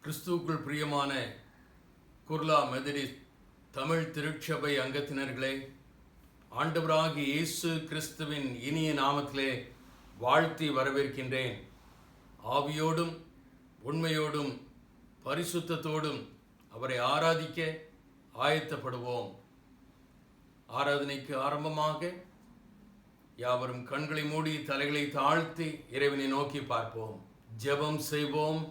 கிறிஸ்துவுக்குள் பிரியமான குர்லா மெதடிஸ்ட் தமிழ் திருச்சபை அங்கத்தினர்களே, ஆண்டவராகிய இயேசு கிறிஸ்துவின் இனிய நாமத்திலே வாழ்த்தி வரவேற்கின்றேன். ஆவியோடும் உண்மையோடும் பரிசுத்தத்தோடும் அவரை ஆராதிக்க ஆயத்தப்படுவோம். ஆராதனைக்கு ஆரம்பமாக யாவரும் கண்களை மூடி தலைகளை தாழ்த்தி இறைவனை நோக்கி பார்ப்போம். ஜெபம் செய்வோம்.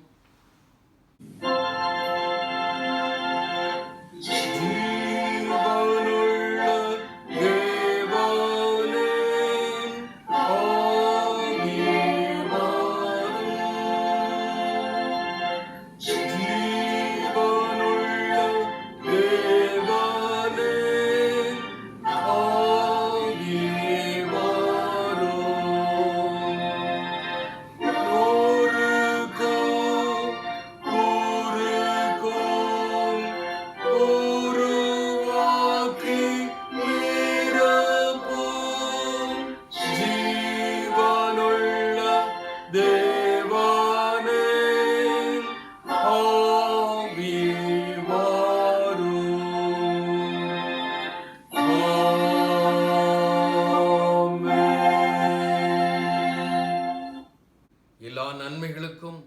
எல்லா நன்மைகளுக்கும்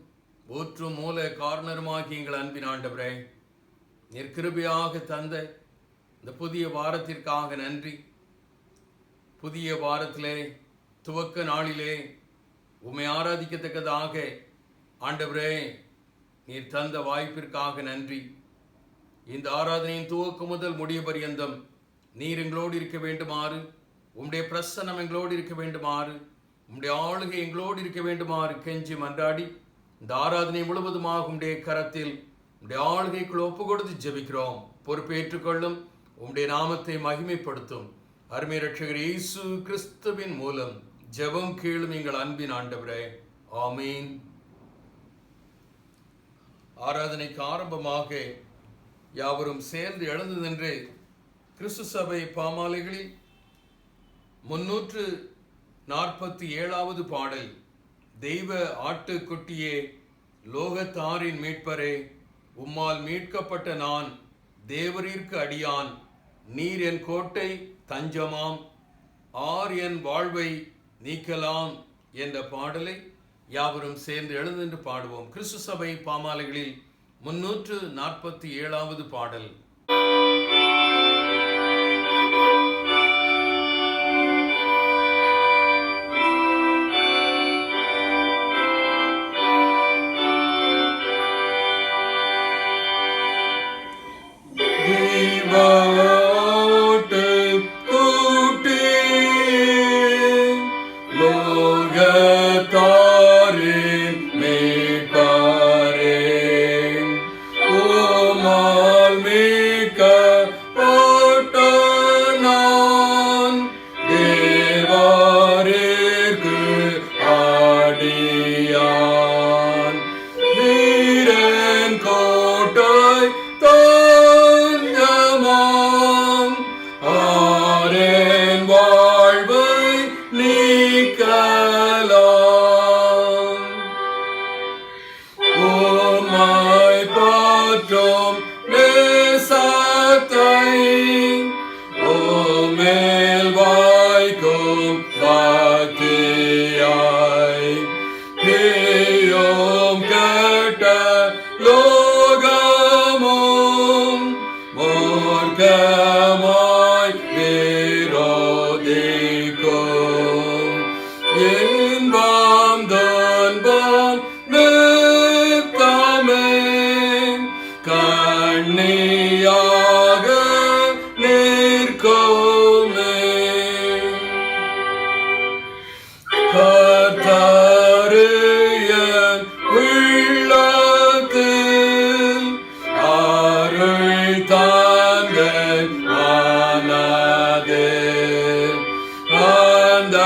ஊற்றும் மூல காரணருமாகி எங்கள் அன்பின் ஆண்டவரே, நீர் கிருபையாக தந்த இந்த புதிய வாரத்திற்காக நன்றி. புதிய வாரத்திலே துவக்க நாளிலே உம்மை ஆராதிக்கத்தக்கதாக ஆண்டவரே நீர் தந்த வாய்ப்பிற்காக நன்றி. இந்த ஆராதனையின் துவக்கம் முதல் முடிய பரியந்தம் நீர் எங்களோடு இருக்க வேண்டுமாறு, உம்முடைய பிரசன்னம் எங்களோடு இருக்க வேண்டுமாறு, உம்முடைய ஆளுகை எங்களோடு இருக்க வேண்டுமாறு கெஞ்சி மன்றாடி இந்த ஆராதனை முழுவதுமாக உம்முடைய கரத்தில் உம்முடைய ஆளுகைக்குள் ஒப்பு கொடுத்து ஜெபிக்கிறோம். பொறுப்பேற்றுக்கொள்ளும், உம்முடைய நாமத்தை மகிமைப்படுத்தும். அருமை இரட்சகர் இயேசு கிறிஸ்துவின் மூலம் ஜெபம் கேளும் எங்கள் அன்பின் ஆண்டவரே, ஆமீன். ஆராதனைக்கு ஆரம்பமாக யாவரும் சேர்ந்து எழுந்து நின்று கிறிஸ்து சபை பாமாலைகளில் 347வது பாடல், தெய்வ ஆட்டுக்குட்டியே லோகத்தாரின் மீட்பரே, உம்மால் மீட்கப்பட்ட நான் தேவரீர்க்கு அடியான், நீர் என் கோட்டை தஞ்சமாம், ஆர் என் வாழ்வை நீக்கலாம் என்ற பாடலை யாவரும் சேர்ந்து எழுந்து பாடுவோம். கிறிஸ்து சபை பாமாலைகளில் 347வது பாடல். அந்த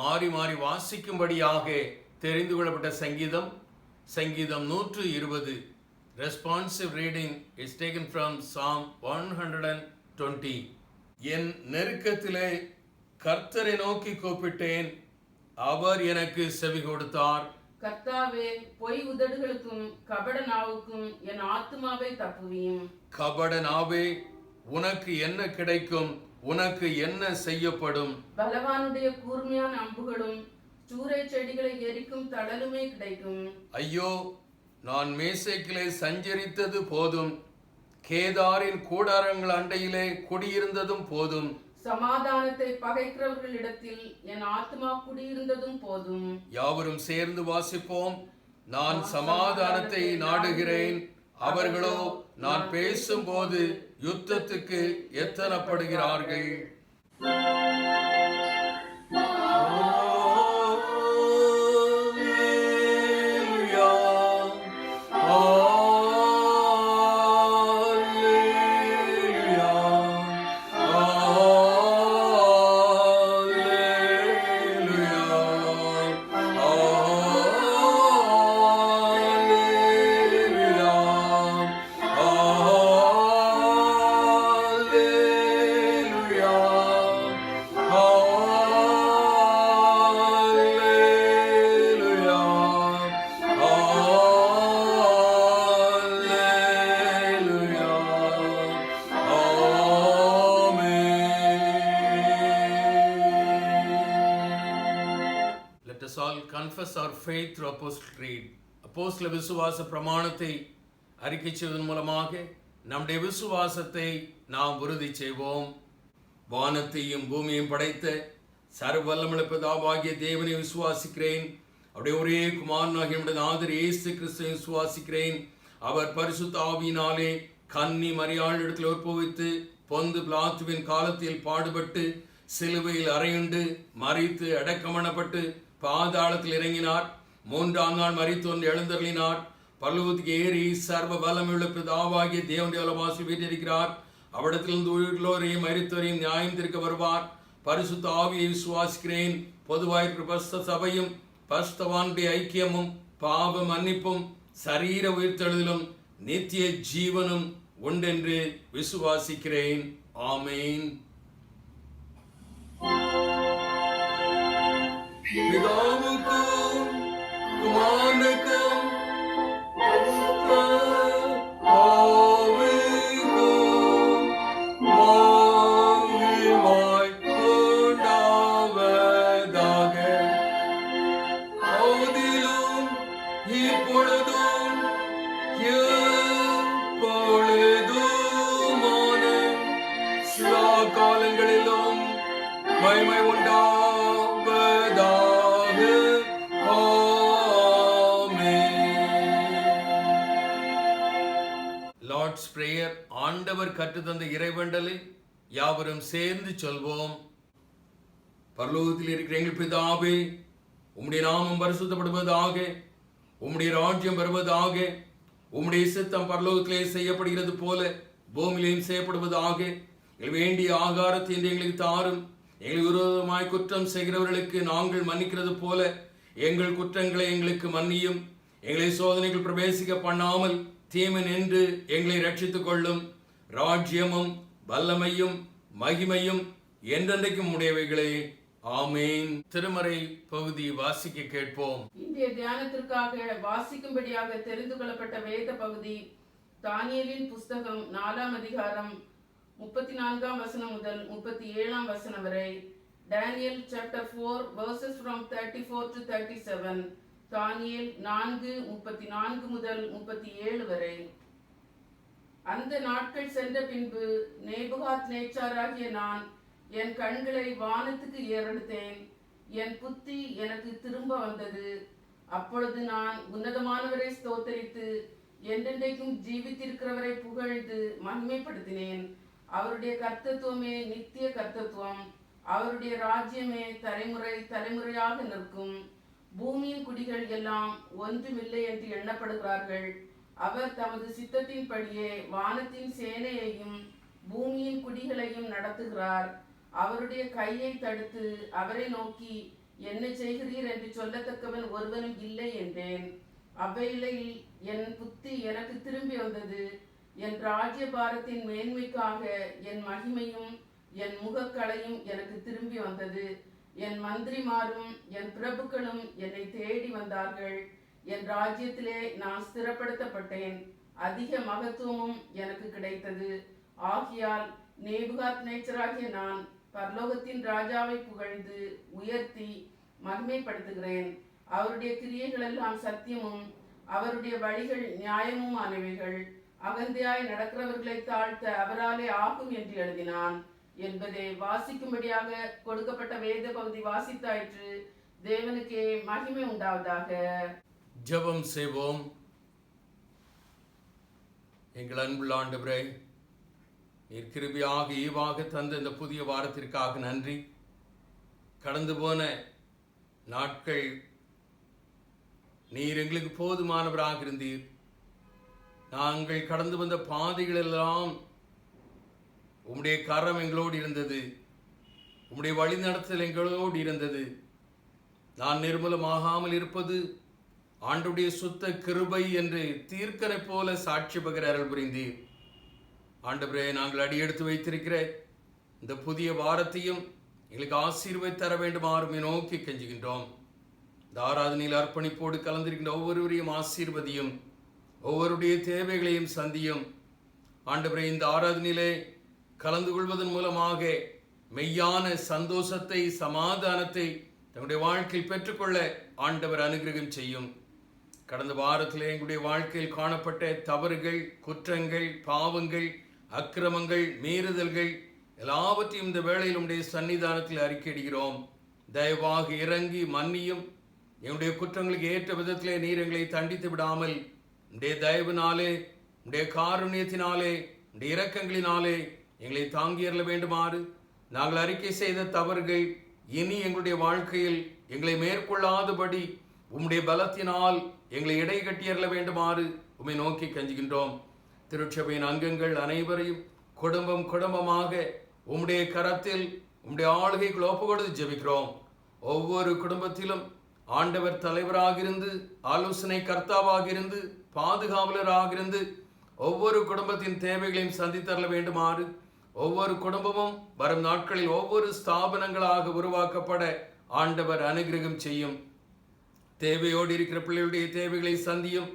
மாறி மாறி வாசிக்கும்படியாக தெரிந்து கொள்ளப்பட்ட சங்கீதம் 120. Responsive reading is taken from Psalm 120. என் நெருக்கத்திலே கர்த்தரை நோக்கி கூப்பிட்டேன், அவர் எனக்கு செவி கொடுத்தார். கர்த்தாவே, பொய் உதடுகளுக்கும் கபட நாவுக்கும் என் ஆத்துமாவை தப்புவியும். கபட நாவே, உனக்கு என்ன கிடைக்கும்? உனக்கு என்ன செய்யப்படும்? பலவானுடைய கூர்மையான அம்புகளும் சூறை செடிகளை எரிக்கும் தழலுமே கிடைக்கும். ஐயோ, நான் மேசேக்கிலே சஞ்சரித்தது போதும், கேதாரின் கூடாரங்கள் அண்டையிலே குடியிருந்ததும் போதும். சமாதானத்தை பகைக்கிறவர்களிடத்தில் என் ஆத்மா குடியிருந்ததும் போதும். யாவரும் சேர்ந்து வாசிப்போம். நான் சமாதானத்தை நாடுகிறேன், அவர்களோ நான் பேசும்போது யுத்தத்துக்கு எத்தனப்படுகிறார்கள். Confess our faith through Apostle Creed. அப்போஸ்தல விசுவாச பிரமாணத்தை அறிக்கை செய்வதன் மூலமாக நம்முடைய விசுவாசத்தை நாம் உறுதி செய்வோம். வானத்தையும் பூமியையும் படைத்த சர்வவல்லமையுள்ள பிதாவாகிய தேவனை விசுவாசிக்கிறேன். அவருடைய ஒரே குமாரனாகிய நம்முடைய நாதர் இயேசு கிறிஸ்துவை விசுவாசிக்கிறேன். அவர் பரிசுத்த ஆவியினாலே கன்னி மரியாள் இடத்தில் உற்பவித்து பொந்து பிலாத்துவின் காலத்தில் பாடுபட்டு சிலுவையில் அறையுண்டு மரித்து அடக்கமணப்பட்டு பாதாளத்தில் இறங்கினார். 3ஆம் நாள் மரித்தோன்று எழுந்தருளினார். பரலோகத்துக்கு ஏறி சர்வ வல்லமையுள்ள பிதாவாகிய தேவனுடைய வலமாசில் வீற்றிருக்கிறார். அவ்விடத்திலிருந்து உயிரோரையும் மரித்தோரையும் நியாயம் தீர்க்க வருவார். பரிசுத்த ஆவியை விசுவாசிக்கிறேன். பொதுவாயிருக்கிற பரிசுத்த சபையும் பரிசுத்தவானுடைய ஐக்கியமும் பாவ மன்னிப்பும் சரீர உயிர்த்தெழுதலும் நித்திய ஜீவனும் உண்டென்று விசுவாசிக்கிறேன். ஆமேன். பிதாவுக்கும் குமாரனுக்கும் பரிசுத்த ஆவிக்கும் மகிமை உண்டாவதாக. ஆதியிலும் இப்பொழுதும் எப்பொழுதுமான சதா காலங்களிலும் மகிமை உண்டாவதாக. Lord's prayer. ஆண்டவர் கற்றுத்தந்த இறைவேண்டலை யாவரும் சேர்ந்து சொல்வோம். பரலோகத்தில் இருக்கிற எங்கள் பிதாவே, உம்முடைய நாமம் பரிசுத்தப்படுவதாக, உம்முடைய ராஜ்யம் வருவதாக, உம்முடைய சித்தம் பரலோகத்திலே செய்யப்படுகிறது போல பூமியிலேயும் செய்யப்படுவதாக. எங்கள் வேண்டிய ஆகாரத்தை எங்களுக்கு தாரும். எங்கள் விரோதமாய் குற்றம் செய்கிறவர்களுக்கு நாங்கள் மன்னிக்கிறது போல எங்கள் குற்றங்களை எங்களுக்கு மன்னியும். எங்களை சோதனைகள் பிரவேசிக்க பண்ணாமல் தீமை நின்று எங்களை ரட்சித்துக் கொள்ளும். ராஜ்யமும் வல்லமையும் மகிமையும் என்றென்றைக்கும் உடையவைகளே. ஆமேன். திருமறை பகுதி வாசிக்க கேட்போம். இன்றைய தியானத்திற்காக வாசிக்கும்படியாக தெரிந்து கொள்ளப்பட்ட வேத பகுதி தானியேலின் புஸ்தகம் 4ஆம் அதிகாரம் 34ஆம் வசனம் முதல் 37ஆம் வசனம் வரை. Daniel chapter 4 verses from 34 to 37. தானியேல் 4:34 முதல் 37 வரை. அந்த நாட்கள் சென்ற பின்பு நேபுகாத் நேச்சாராகிய நான் என் கண்களை வானத்துக்கு ஏறெடுத்தேன். என் புத்தி எனக்கு திரும்ப வந்தது. அப்பொழுது நான் உன்னதமானவரை ஸ்தோத்தரித்து என்றென்றைக்கும் ஜீவித்திருக்கிறவரை புகழ்ந்து மகிமைப்படுத்தினேன். அவருடைய கர்த்தத்துவமே நித்திய கர்த்தத்துவம். அவருடைய ராஜ்யமே தலைமுறை தலைமுறையாக நிற்கும். பூமியின் குடிகள் எல்லாம் ஒன்றுமில்லை என்று எண்ணப்படுகிறார்கள். அவர் தமது சித்தத்தின்படியே வானத்தின் சேனையையும் பூமியின் குடிகளையும் நடத்துகிறார். அவருடைய கையை தடுத்து அவரை நோக்கி என்ன செய்கிறீர் என்று சொல்லத்தக்கவன் ஒருவனும் இல்லை என்றேன். அவ்வேளையில் என் புத்தி எனக்கு திரும்பி வந்தது. என் ராஜ்யபாரத்தின் மேன்மைக்காக என் மகிமையும் என் முகக்கலையும் எனக்கு திரும்பி வந்தது. என் மந்திரிமாரும் என் பிரபுக்களும் என்னை தேடி வந்தார்கள். என் ராஜ்யத்திலே நான் ஸ்திரப்படுத்தப்பட்டேன். அதிக மகத்துவமும் எனக்கு கிடைத்தது. ஆகையால் நேபுகாத்நேச்சராகிய நான் பரலோகத்தின் ராஜாவை புகழ்ந்து உயர்த்தி மகிமைப்படுத்துகிறேன். அவருடைய கிரியைகள் எல்லாம் சத்தியமும் அவருடைய வழிகள் நியாயமும் ஆனவைகள். அகந்தையாய் நடக்கிறவர்களை தாழ்த்த அவராலே ஆகும் என்று எழுதினான் என்பதை வாசிக்கும்படியாக கொடுக்கப்பட்ட வேத பகுதி வாசித்தாயிற்று. தேவனுக்கே மகிமை உண்டாவதாக. ஜெபம் செய்வோம். எங்கள் அன்புள்ள ஆண்டவரே, நீர் கிருபையாக ஈவாக தந்த இந்த புதிய வாரத்திற்காக நன்றி. கடந்து போன நாட்கள் நீர் எங்களுக்கு போதுமானவராக இருந்தீர். நாங்கள் கடந்து வந்த பாதைகள் எல்லாம் உம்முடைய கரம் எங்களோடு இருந்தது. உம்முடைய வழிநடத்தல் எங்களோடு இருந்தது. நான் நிர்மூலமாகாமல் இருப்பது ஆண்டுடைய சுத்த கிருபை என்று தீர்க்கனை போல சாட்சி பகிர அருள் புரிந்தீர். ஆண்டவரே, நாங்கள் அடியெடுத்து வைத்திருக்கிற இந்த புதிய வாரத்தையும் எங்களுக்கு ஆசீர்வாதம் தர வேண்டுமாறும் நோக்கி கெஞ்சுகின்றோம். இந்த ஆராதனையில் அர்ப்பணிப்போடு கலந்திருக்கின்ற ஒவ்வொருவரையும் ஆசீர்வதியும், ஒவ்வொருடைய தேவைகளையும் சந்தியும். ஆண்டவரே, இந்த ஆராதனையிலே கலந்து கொள்வதன் மூலமாக மெய்யான சந்தோஷத்தை, சமாதானத்தை தன்னுடைய வாழ்க்கையில் பெற்றுக்கொள்ள ஆண்டவர் அனுகிரகம் செய்யும். கடந்த வாரத்தில் எங்களுடைய வாழ்க்கையில் காணப்பட்ட தவறுகள், குற்றங்கள், பாவங்கள், அக்கிரமங்கள், மீறுதல்கள் எல்லாவற்றையும் இந்த வேளையில் உடைய சன்னிதானத்தில் அறிக்கையிடுகிறோம். தயவாக இறங்கி மன்னியும். எங்களுடைய குற்றங்களுக்கு ஏற்ற விதத்திலே நீர் எங்களை தண்டித்து விடாமல் உடைய தயவினாலே, உடைய காருண்யத்தினாலே, உடைய இரக்கங்களினாலே எங்களை தாங்கியறல வேண்டுமாறு நாங்கள் அறிக்கை செய்த தவறுகள் இனி எங்களுடைய வாழ்க்கையில் எங்களை மேற்கொள்ளாதபடி உம்முடைய பலத்தினால் எங்களை இடை கட்டியறல வேண்டுமாறு உம்மை நோக்கி கஞ்சுகின்றோம். திருச்சபையின் அங்கங்கள் அனைவரையும் குடும்பம் குடும்பமாக உம்முடைய கரத்தில் உம்முடைய ஆளுகைக்குள் ஒப்பு கொடுத்து ஜெபிக்கிறோம். ஒவ்வொரு குடும்பத்திலும் ஆண்டவர் தலைவராக இருந்து, ஆலோசனை கர்த்தாவாக இருந்து, பாதுகாவலராக இருந்து ஒவ்வொரு குடும்பத்தின் தேவைகளையும் சந்தித்தரல வேண்டுமாறு, ஒவ்வொரு குடும்பமும் வரும் நாட்களில் ஒவ்வொரு ஸ்தாபனங்களாக உருவாக்கப்பட ஆண்டவர் அனுகிரகம் செய்யும். தேவையோடு இருக்கிற பிள்ளைகளுடைய தேவைகளை சந்தியும்.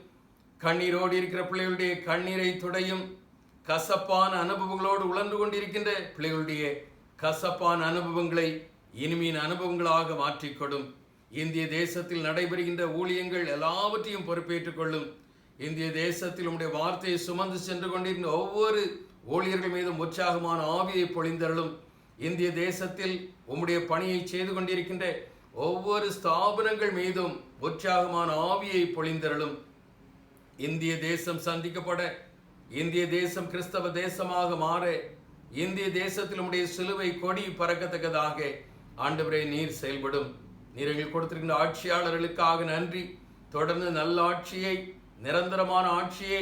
கண்ணீரோடு இருக்கிற பிள்ளைகளுடைய கண்ணீரை துடையும். கசப்பான அனுபவங்களோடு உழன்று கொண்டிருக்கின்ற பிள்ளைகளுடைய கசப்பான அனுபவங்களை இனிமையின் அனுபவங்களாக மாற்றிக்கொடும். இந்திய தேசத்தில் நடைபெறுகின்ற ஊழியங்கள் எல்லாவற்றையும் பொறுப்பேற்றுக் கொள்ளும். இந்திய தேசத்தில் உம்முடைய வார்த்தையை சுமந்து சென்று கொண்டிருந்த ஒவ்வொரு ஊழியர்கள் மீதும் உற்சாகமான ஆவியை பொழிந்தருளும். இந்திய தேசத்தில் உம்முடைய பணியை செய்து கொண்டிருக்கின்ற ஒவ்வொரு ஸ்தாபனங்கள் மீதும் உற்சாகமான ஆவியை பொழிந்தருளும். இந்திய தேசம் சந்திக்கப்பட, இந்திய தேசம் கிறிஸ்தவ தேசமாக மாற, இந்திய தேசத்தில் உம்முடைய சிலுவை கொடி பறக்கத்தக்கதாக ஆண்டவரே நீர் செயல்படும். நீர் எங்களுக்கு கொடுத்திருக்கின்ற ஆட்சியாளர்களுக்காக நன்றி. தொடர்ந்து நல்ல ஆட்சியை, நிரந்தரமான ஆட்சியை,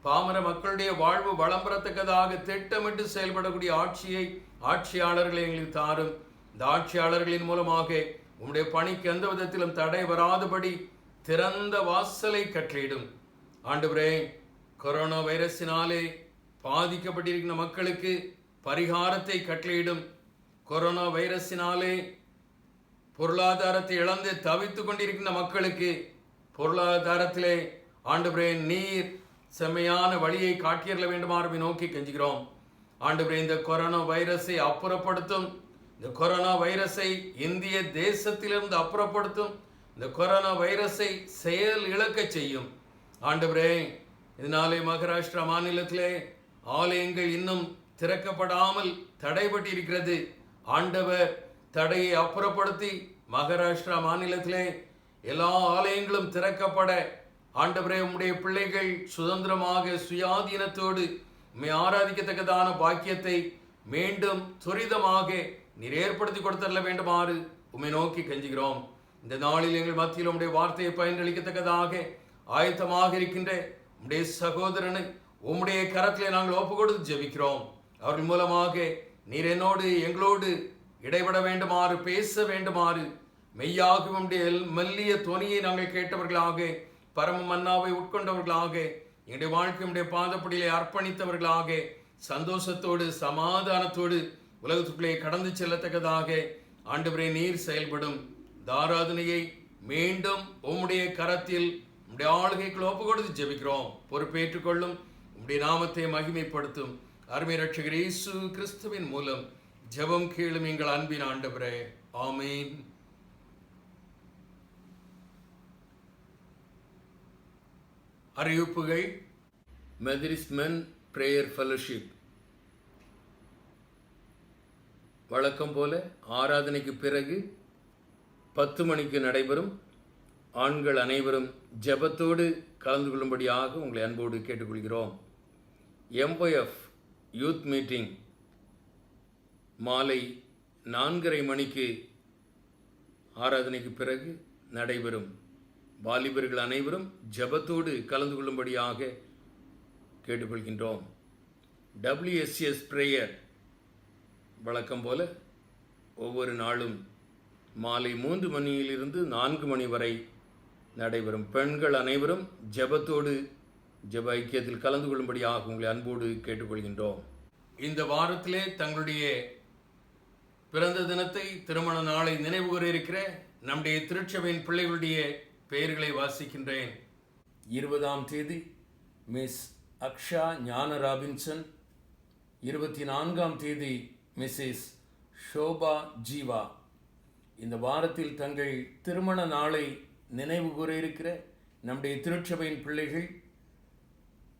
பாமர மக்களுடைய வாழ்வு வளம் பெறத்தக்கதாக திட்டமிட்டு செயல்படக்கூடிய ஆட்சியை, ஆட்சியாளர்களை எங்களுக்கு தாரும். இந்த ஆட்சியாளர்களின் மூலமாக உம்முடைய பணிக்கு எந்த விதத்திலும் தடை வராதபடி திறந்த வாசலை கட்டளையிடும். ஆண்டவரே, கொரோனா வைரஸினாலே பாதிக்கப்பட்டிருக்கிற மக்களுக்கு பரிகாரத்தை கட்டளையிடும். கொரோனா வைரஸினாலே பொருளாதாரத்தை இழந்து தவித்துக் கொண்டிருக்கின்ற மக்களுக்கு பொருளாதாரத்திலே ஆண்டவரே நீர் செம்மையான வழியை காட்டியறல வேண்டுமாறு நோக்கி கெஞ்சுகிறோம். ஆண்டவரே, இந்த கொரோனா வைரஸை அப்புறப்படுத்தும். இந்த கொரோனா வைரஸை இந்திய தேசத்திலிருந்து அப்புறப்படுத்தும். இந்த கொரோனா வைரஸை செயல் இழக்க செய்யும். ஆண்டவரே, இதனாலே மகாராஷ்டிரா மாநிலத்திலே ஆலயங்கள் இன்னும் திறக்கப்படாமல் தடைபட்டிருக்கிறது. ஆண்டவர் தடையை அப்புறப்படுத்தி மகாராஷ்டிரா மாநிலத்திலே எல்லா ஆலயங்களும் திறக்கப்பட ஆண்டவரே, உம்முடைய பிள்ளைகள் சுதந்திரமாக சுயாதீனத்தோடு உம்மை ஆராதிக்கத்தக்கதான பாக்கியத்தை மீண்டும் துரிதமாக நீர் ஏற்படுத்தி கொடுத்தரல வேண்டுமாறு உம்மை நோக்கி கெஞ்சுகிறோம். இந்த நாளில் எங்கள் மத்தியில் உம்முடைய வார்த்தையை பயனளிக்கத்தக்கதாக ஆயத்தமாக இருக்கின்ற உம்முடைய சகோதரனை உம்முடைய கரத்திலே நாங்கள் ஒப்பு கொடுத்து ஜெபிக்கிறோம். அவர்கள் மூலமாக நீர் என்னோடு எங்களோடு இடைபட வேண்டுமாறு, பேச வேண்டுமாறு மெய்யாகும் நம்முடைய மெல்லிய துணியை நாங்கள் கேட்டவர்களாக, பரம மன்னாவை உட்கொண்டவர்களாக, எங்களுடைய வாழ்க்கையுடைய பாதப்படியிலே அர்ப்பணித்தவர்களாக, சந்தோஷத்தோடு சமாதானத்தோடு உலகத்துக்குள்ளே கடந்து செல்லத்தக்கதாக ஆண்டவரே நீர் செயல்படும் ஆராதனையை மீண்டும் உம்முடைய கரத்தில் உம்முடைய ஆளுகைக்குள் ஒப்பு கொடுத்து ஜெபிக்கிறோம். பொறுப்பேற்றுக் கொள்ளும். உம்முடைய நாமத்தை மகிமைப்படுத்தும் அருமை ரட்சகர் இயேசு கிறிஸ்துவின் மூலம் ஜெபம் கேளும் எங்கள் அன்பின் ஆண்டவரே, ஆமென். அறிவிப்புகள். மெதரிஸ்ட் மென் பிரேயர் ஃபெலோஷிப் வழக்கம் போல ஆராதனைக்கு பிறகு 10 மணிக்கு நடைபெறும். ஆண்கள் அனைவரும் ஜெபத்தோடு கலந்து கொள்ளும்படியாக உங்களை அன்போடு கேட்டுக்கொள்கிறோம். MYF யூத் மீட்டிங் மாலை 4:30 மணிக்கு ஆராதனைக்கு பிறகு நடைபெறும். வாலிபர்கள் அனைவரும் ஜெபத்தோடு கலந்து கொள்ளும்படியாக கேட்டுக்கொள்கின்றோம். WSS பிரேயர் வழக்கம் போல ஒவ்வொரு நாளும் மாலை 3 மணியிலிருந்து 4 மணி வரை நடைபெறும். பெண்கள் அனைவரும் ஜெபத்தோடு ஜெப ஐக்கியத்தில் கலந்து கொள்ளும்படியாக உங்களை அன்போடு கேட்டுக்கொள்கின்றோம். இந்த வாரத்திலே தங்களுடைய பிறந்த தினத்தை, திருமண நாளை நினைவு கூற இருக்கிற நம்முடைய திருச்சபையின் பிள்ளைகளுடைய பெயர்களை வாசிக்கின்றேன். 20ஆம் தேதி மிஸ் அக்ஷா ஞான ராபின்சன், 24ஆம் தேதி மிஸ்ஸஸ் ஷோபா ஜீவா. இந்த வாரத்தில் தங்கள் திருமண நாளை நினைவு கூற இருக்கிற நம்முடைய திருச்சபையின் பிள்ளைகள்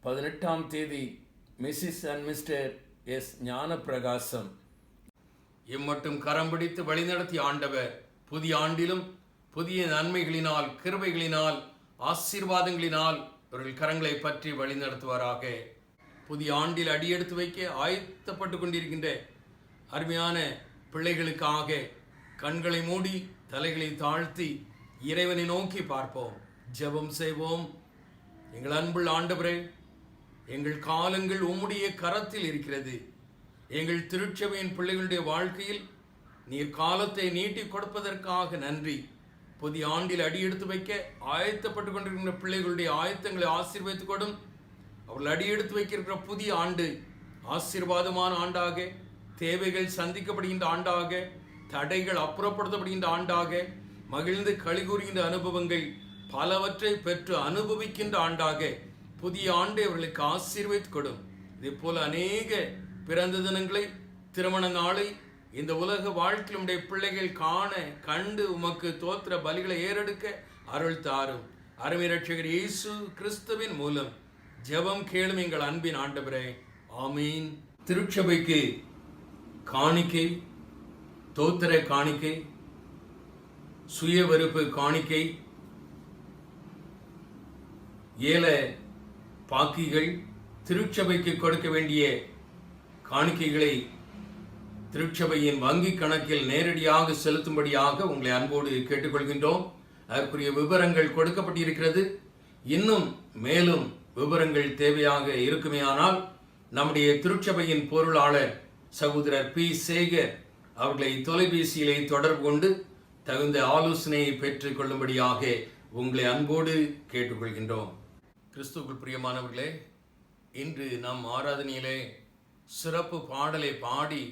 18ஆம் தேதி மிஸ்ஸஸ் அண்ட் மிஸ்டர் எஸ் ஞான பிரகாசம். இம்மட்டும் கரம் பிடித்து வழிநடத்திய ஆண்டவர் புதிய ஆண்டிலும் புதிய நன்மைகளினால், கிருபைகளினால், ஆசீர்வாதங்களினால் இவர்கள் கரங்களை பற்றி வழிநடத்துவாராக. புதிய ஆண்டில் அடியெடுத்து வைக்க ஆயத்தப்பட்டு கொண்டிருக்கின்ற அருமையான பிள்ளைகளுக்காக கண்களை மூடி தலைகளை தாழ்த்தி இறைவனை நோக்கி பார்ப்போம். ஜெபம் செய்வோம். எங்கள் அன்புள்ள ஆண்டவரே, எங்கள் காலங்கள் உம்முடைய கரத்தில் இருக்கிறது. எங்கள் திருச்சபையின் பிள்ளைகளுடைய வாழ்க்கையில் நீர் காலத்தை நீட்டி கொடுப்பதற்காக நன்றி. புதிய ஆண்டில் அடியெடுத்து வைக்க ஆயத்தப்பட்டு கொண்டிருக்கின்ற பிள்ளைகளுடைய ஆயத்தங்களை ஆசீர்வதித்துக் கொடும். அவர்கள் அடியெடுத்து வைக்கிற புதிய ஆண்டு ஆசீர்வாதமான ஆண்டாக, தேவைகள் சந்திக்கப்படுகின்ற ஆண்டாக, தடைகள் அப்புறப்படுத்தப்படுகின்ற ஆண்டாக, மகிழ்ந்து களிகூறுகின்ற அனுபவங்கள் பலவற்றை பெற்று அனுபவிக்கின்ற ஆண்டாக புதிய ஆண்டை அவர்களுக்கு ஆசீர்வதித்துக் கொடும். இதே போல அநேக பிறந்த தினங்களை, திருமண நாளை இந்த உலக வாழ்க்கையிலுடைய பிள்ளைகள் காண கண்டு உமக்கு தோத்திர பலிகளை ஏறெடுக்க அருள் தாரும். அருமை ரட்சகர் இயேசு கிறிஸ்துவின் மூலம் ஜெபம் கேளும் எங்கள் அன்பின் ஆண்டவரே, ஆமீன். திருச்சபைக்கு காணிக்கை, தோத்திர காணிக்கை, சுய வெறுப்பு காணிக்கை, ஏல பாக்கிகள், திருச்சபைக்கு கொடுக்க வேண்டிய காணிக்கைகளை திருச்சபையின் வங்கி கணக்கில் நேரடியாக செலுத்தும்படியாக உங்களை அன்போடு கேட்டுக்கொள்கின்றோம். அதற்குரிய விவரங்கள் கொடுக்கப்பட்டிருக்கிறது. இன்னும் மேலும் விவரங்கள் தேவையாக இருக்குமேயானால் நம்முடைய திருச்சபையின் பொருளாளர் சகோதரர் பி. சேகர் அவர்களை தொலைபேசியிலே தொடர்பு கொண்டு தகுந்த ஆலோசனையை பெற்றுக் கொள்ளும்படியாக உங்களை அன்போடு கேட்டுக்கொள்கின்றோம். கிறிஸ்துவுக்குள் பிரியமானவர்களே, இன்று நம் ஆராதனையிலே சிறப்பு பாடலை பாடி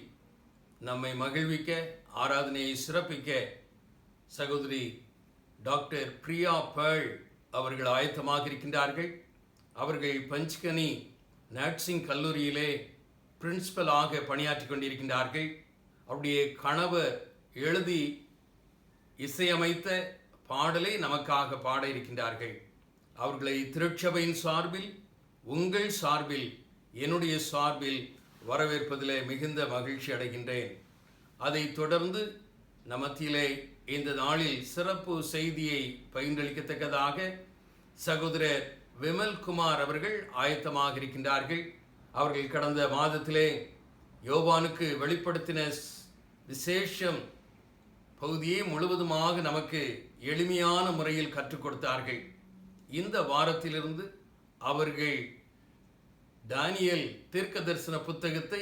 நம்மை மகிழ்விக்க, ஆராதனையை சிறப்பிக்க சகோதரி டாக்டர் பிரியா பேர்ல் அவர்கள் ஆயத்தமாக இருக்கின்றார்கள். அவர்கள் பஞ்ச்கனி நர்சிங் கல்லூரியிலே பிரின்சிபலாக பணியாற்றி கொண்டிருக்கின்றார்கள். அவருடைய கணவர் எழுதி இசையமைத்த பாடலை நமக்காக பாட இருக்கின்றார்கள். அவர்களை திருச்சபையின் சார்பில், உங்கள் சார்பில், என்னுடைய சார்பில் வரவேற்பதிலே மிகுந்த மகிழ்ச்சி அடைகின்றேன். அதை தொடர்ந்து நமத்திலே இந்த நாளில் சிறப்பு செய்தியை பகிர்ந்தளிக்கத்தக்கதாக சகோதரர் விமல்குமார் அவர்கள் ஆயத்தமாக இருக்கின்றார்கள். அவர்கள் கடந்த மாதத்திலே யோவானுக்கு வெளிப்படுத்தின விசேஷம் பகுதியை முழுவதுமாக நமக்கு எளிமையான முறையில் கற்றுக் கொடுத்தார்கள். இந்த வாரத்திலிருந்து அவர்கள் தானியேல் தீர்க்க தரிசன புத்தகத்தை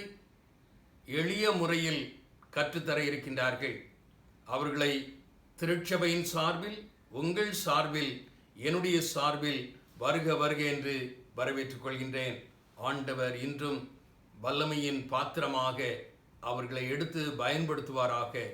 எளிய முறையில் கற்றுத்தர இருக்கின்றார்கள். அவர்களை திருச்சபையின் சார்பில், உங்கள் சார்பில், என்னுடைய சார்பில் வருக வருக என்று வரவேற்றுக் கொள்கின்றேன். ஆண்டவர் இன்றும் வல்லமையின் பாத்திரமாக அவர்களை எடுத்து பயன்படுத்துவாராக.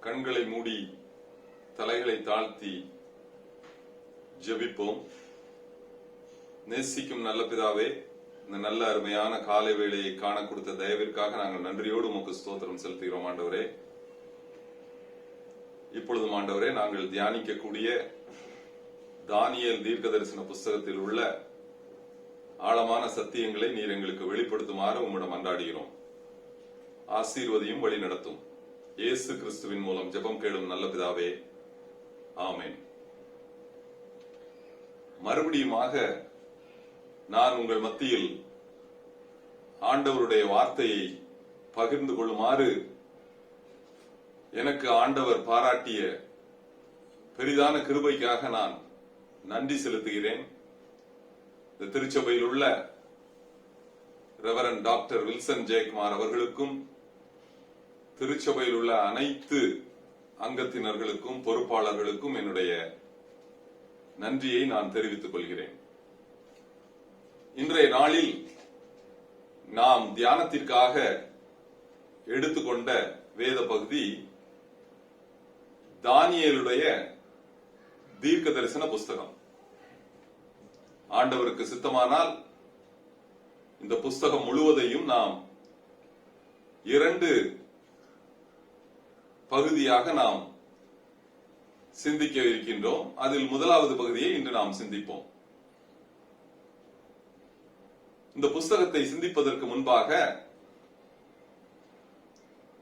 கண்களை மூடி தலைகளை தாழ்த்தி ஜெபிப்போம். நேசிக்கும் நல்ல பிதாவே, இந்த நல்ல அருமையான காலை வேளையை காண கொடுத்த தயவிற்காக நாங்கள் நன்றியோடு உமக்கு ஸ்தோத்திரம் செலுத்துகிறோம் ஆண்டவரே. இப்பொழுதும் ஆண்டவரே, நாங்கள் தியானிக்கக்கூடிய தானியேல் தீர்க்க தரிசன புஸ்தகத்தில் உள்ள ஆழமான சத்தியங்களை நீர் எங்களுக்கு வெளிப்படுத்துமாறு உம்மிடம் மன்றாடுகிறோம். ஆசீர்வதியும் வழி நடத்தும். இயேசு கிறிஸ்துவின் மூலம் ஜெபம் கேளும் நல்ல பிதாவே, ஆமென். மறுபடியுமாக நான் உங்கள் மத்தியில் ஆண்டவருடைய வார்த்தையை பகிர்ந்து கொள்ளுமாறு எனக்கு ஆண்டவர் பாராட்டிய பெரிதான கிருபைக்காக நான் நன்றி செலுத்துகிறேன். இந்த திருச்சபையில் உள்ள ரெவரண்ட் டாக்டர் வில்சன் ஜெயக்குமார் அவர்களுக்கும் திருச்சபையில் உள்ள அனைத்து அங்கத்தினர்களுக்கும் பொறுப்பாளர்களுக்கும் என்னுடைய நன்றியை நான் தெரிவித்துக் கொள்கிறேன். இன்றைய நாளில் நாம் தியானத்திற்காக எடுத்துக்கொண்ட வேத பகுதி தானியேலுடைய தீர்க்க தரிசன புஸ்தகம். ஆண்டவருக்கு சித்தமானால் இந்த புஸ்தகம் முழுவதையும் நாம் 2 பகுதியாக நாம் சிந்திக்க இருக்கின்றோம். அதில் முதலாவது பகுதியை இன்று நாம் சிந்திப்போம். இந்த புஸ்தகத்தை சிந்திப்பதற்கு முன்பாக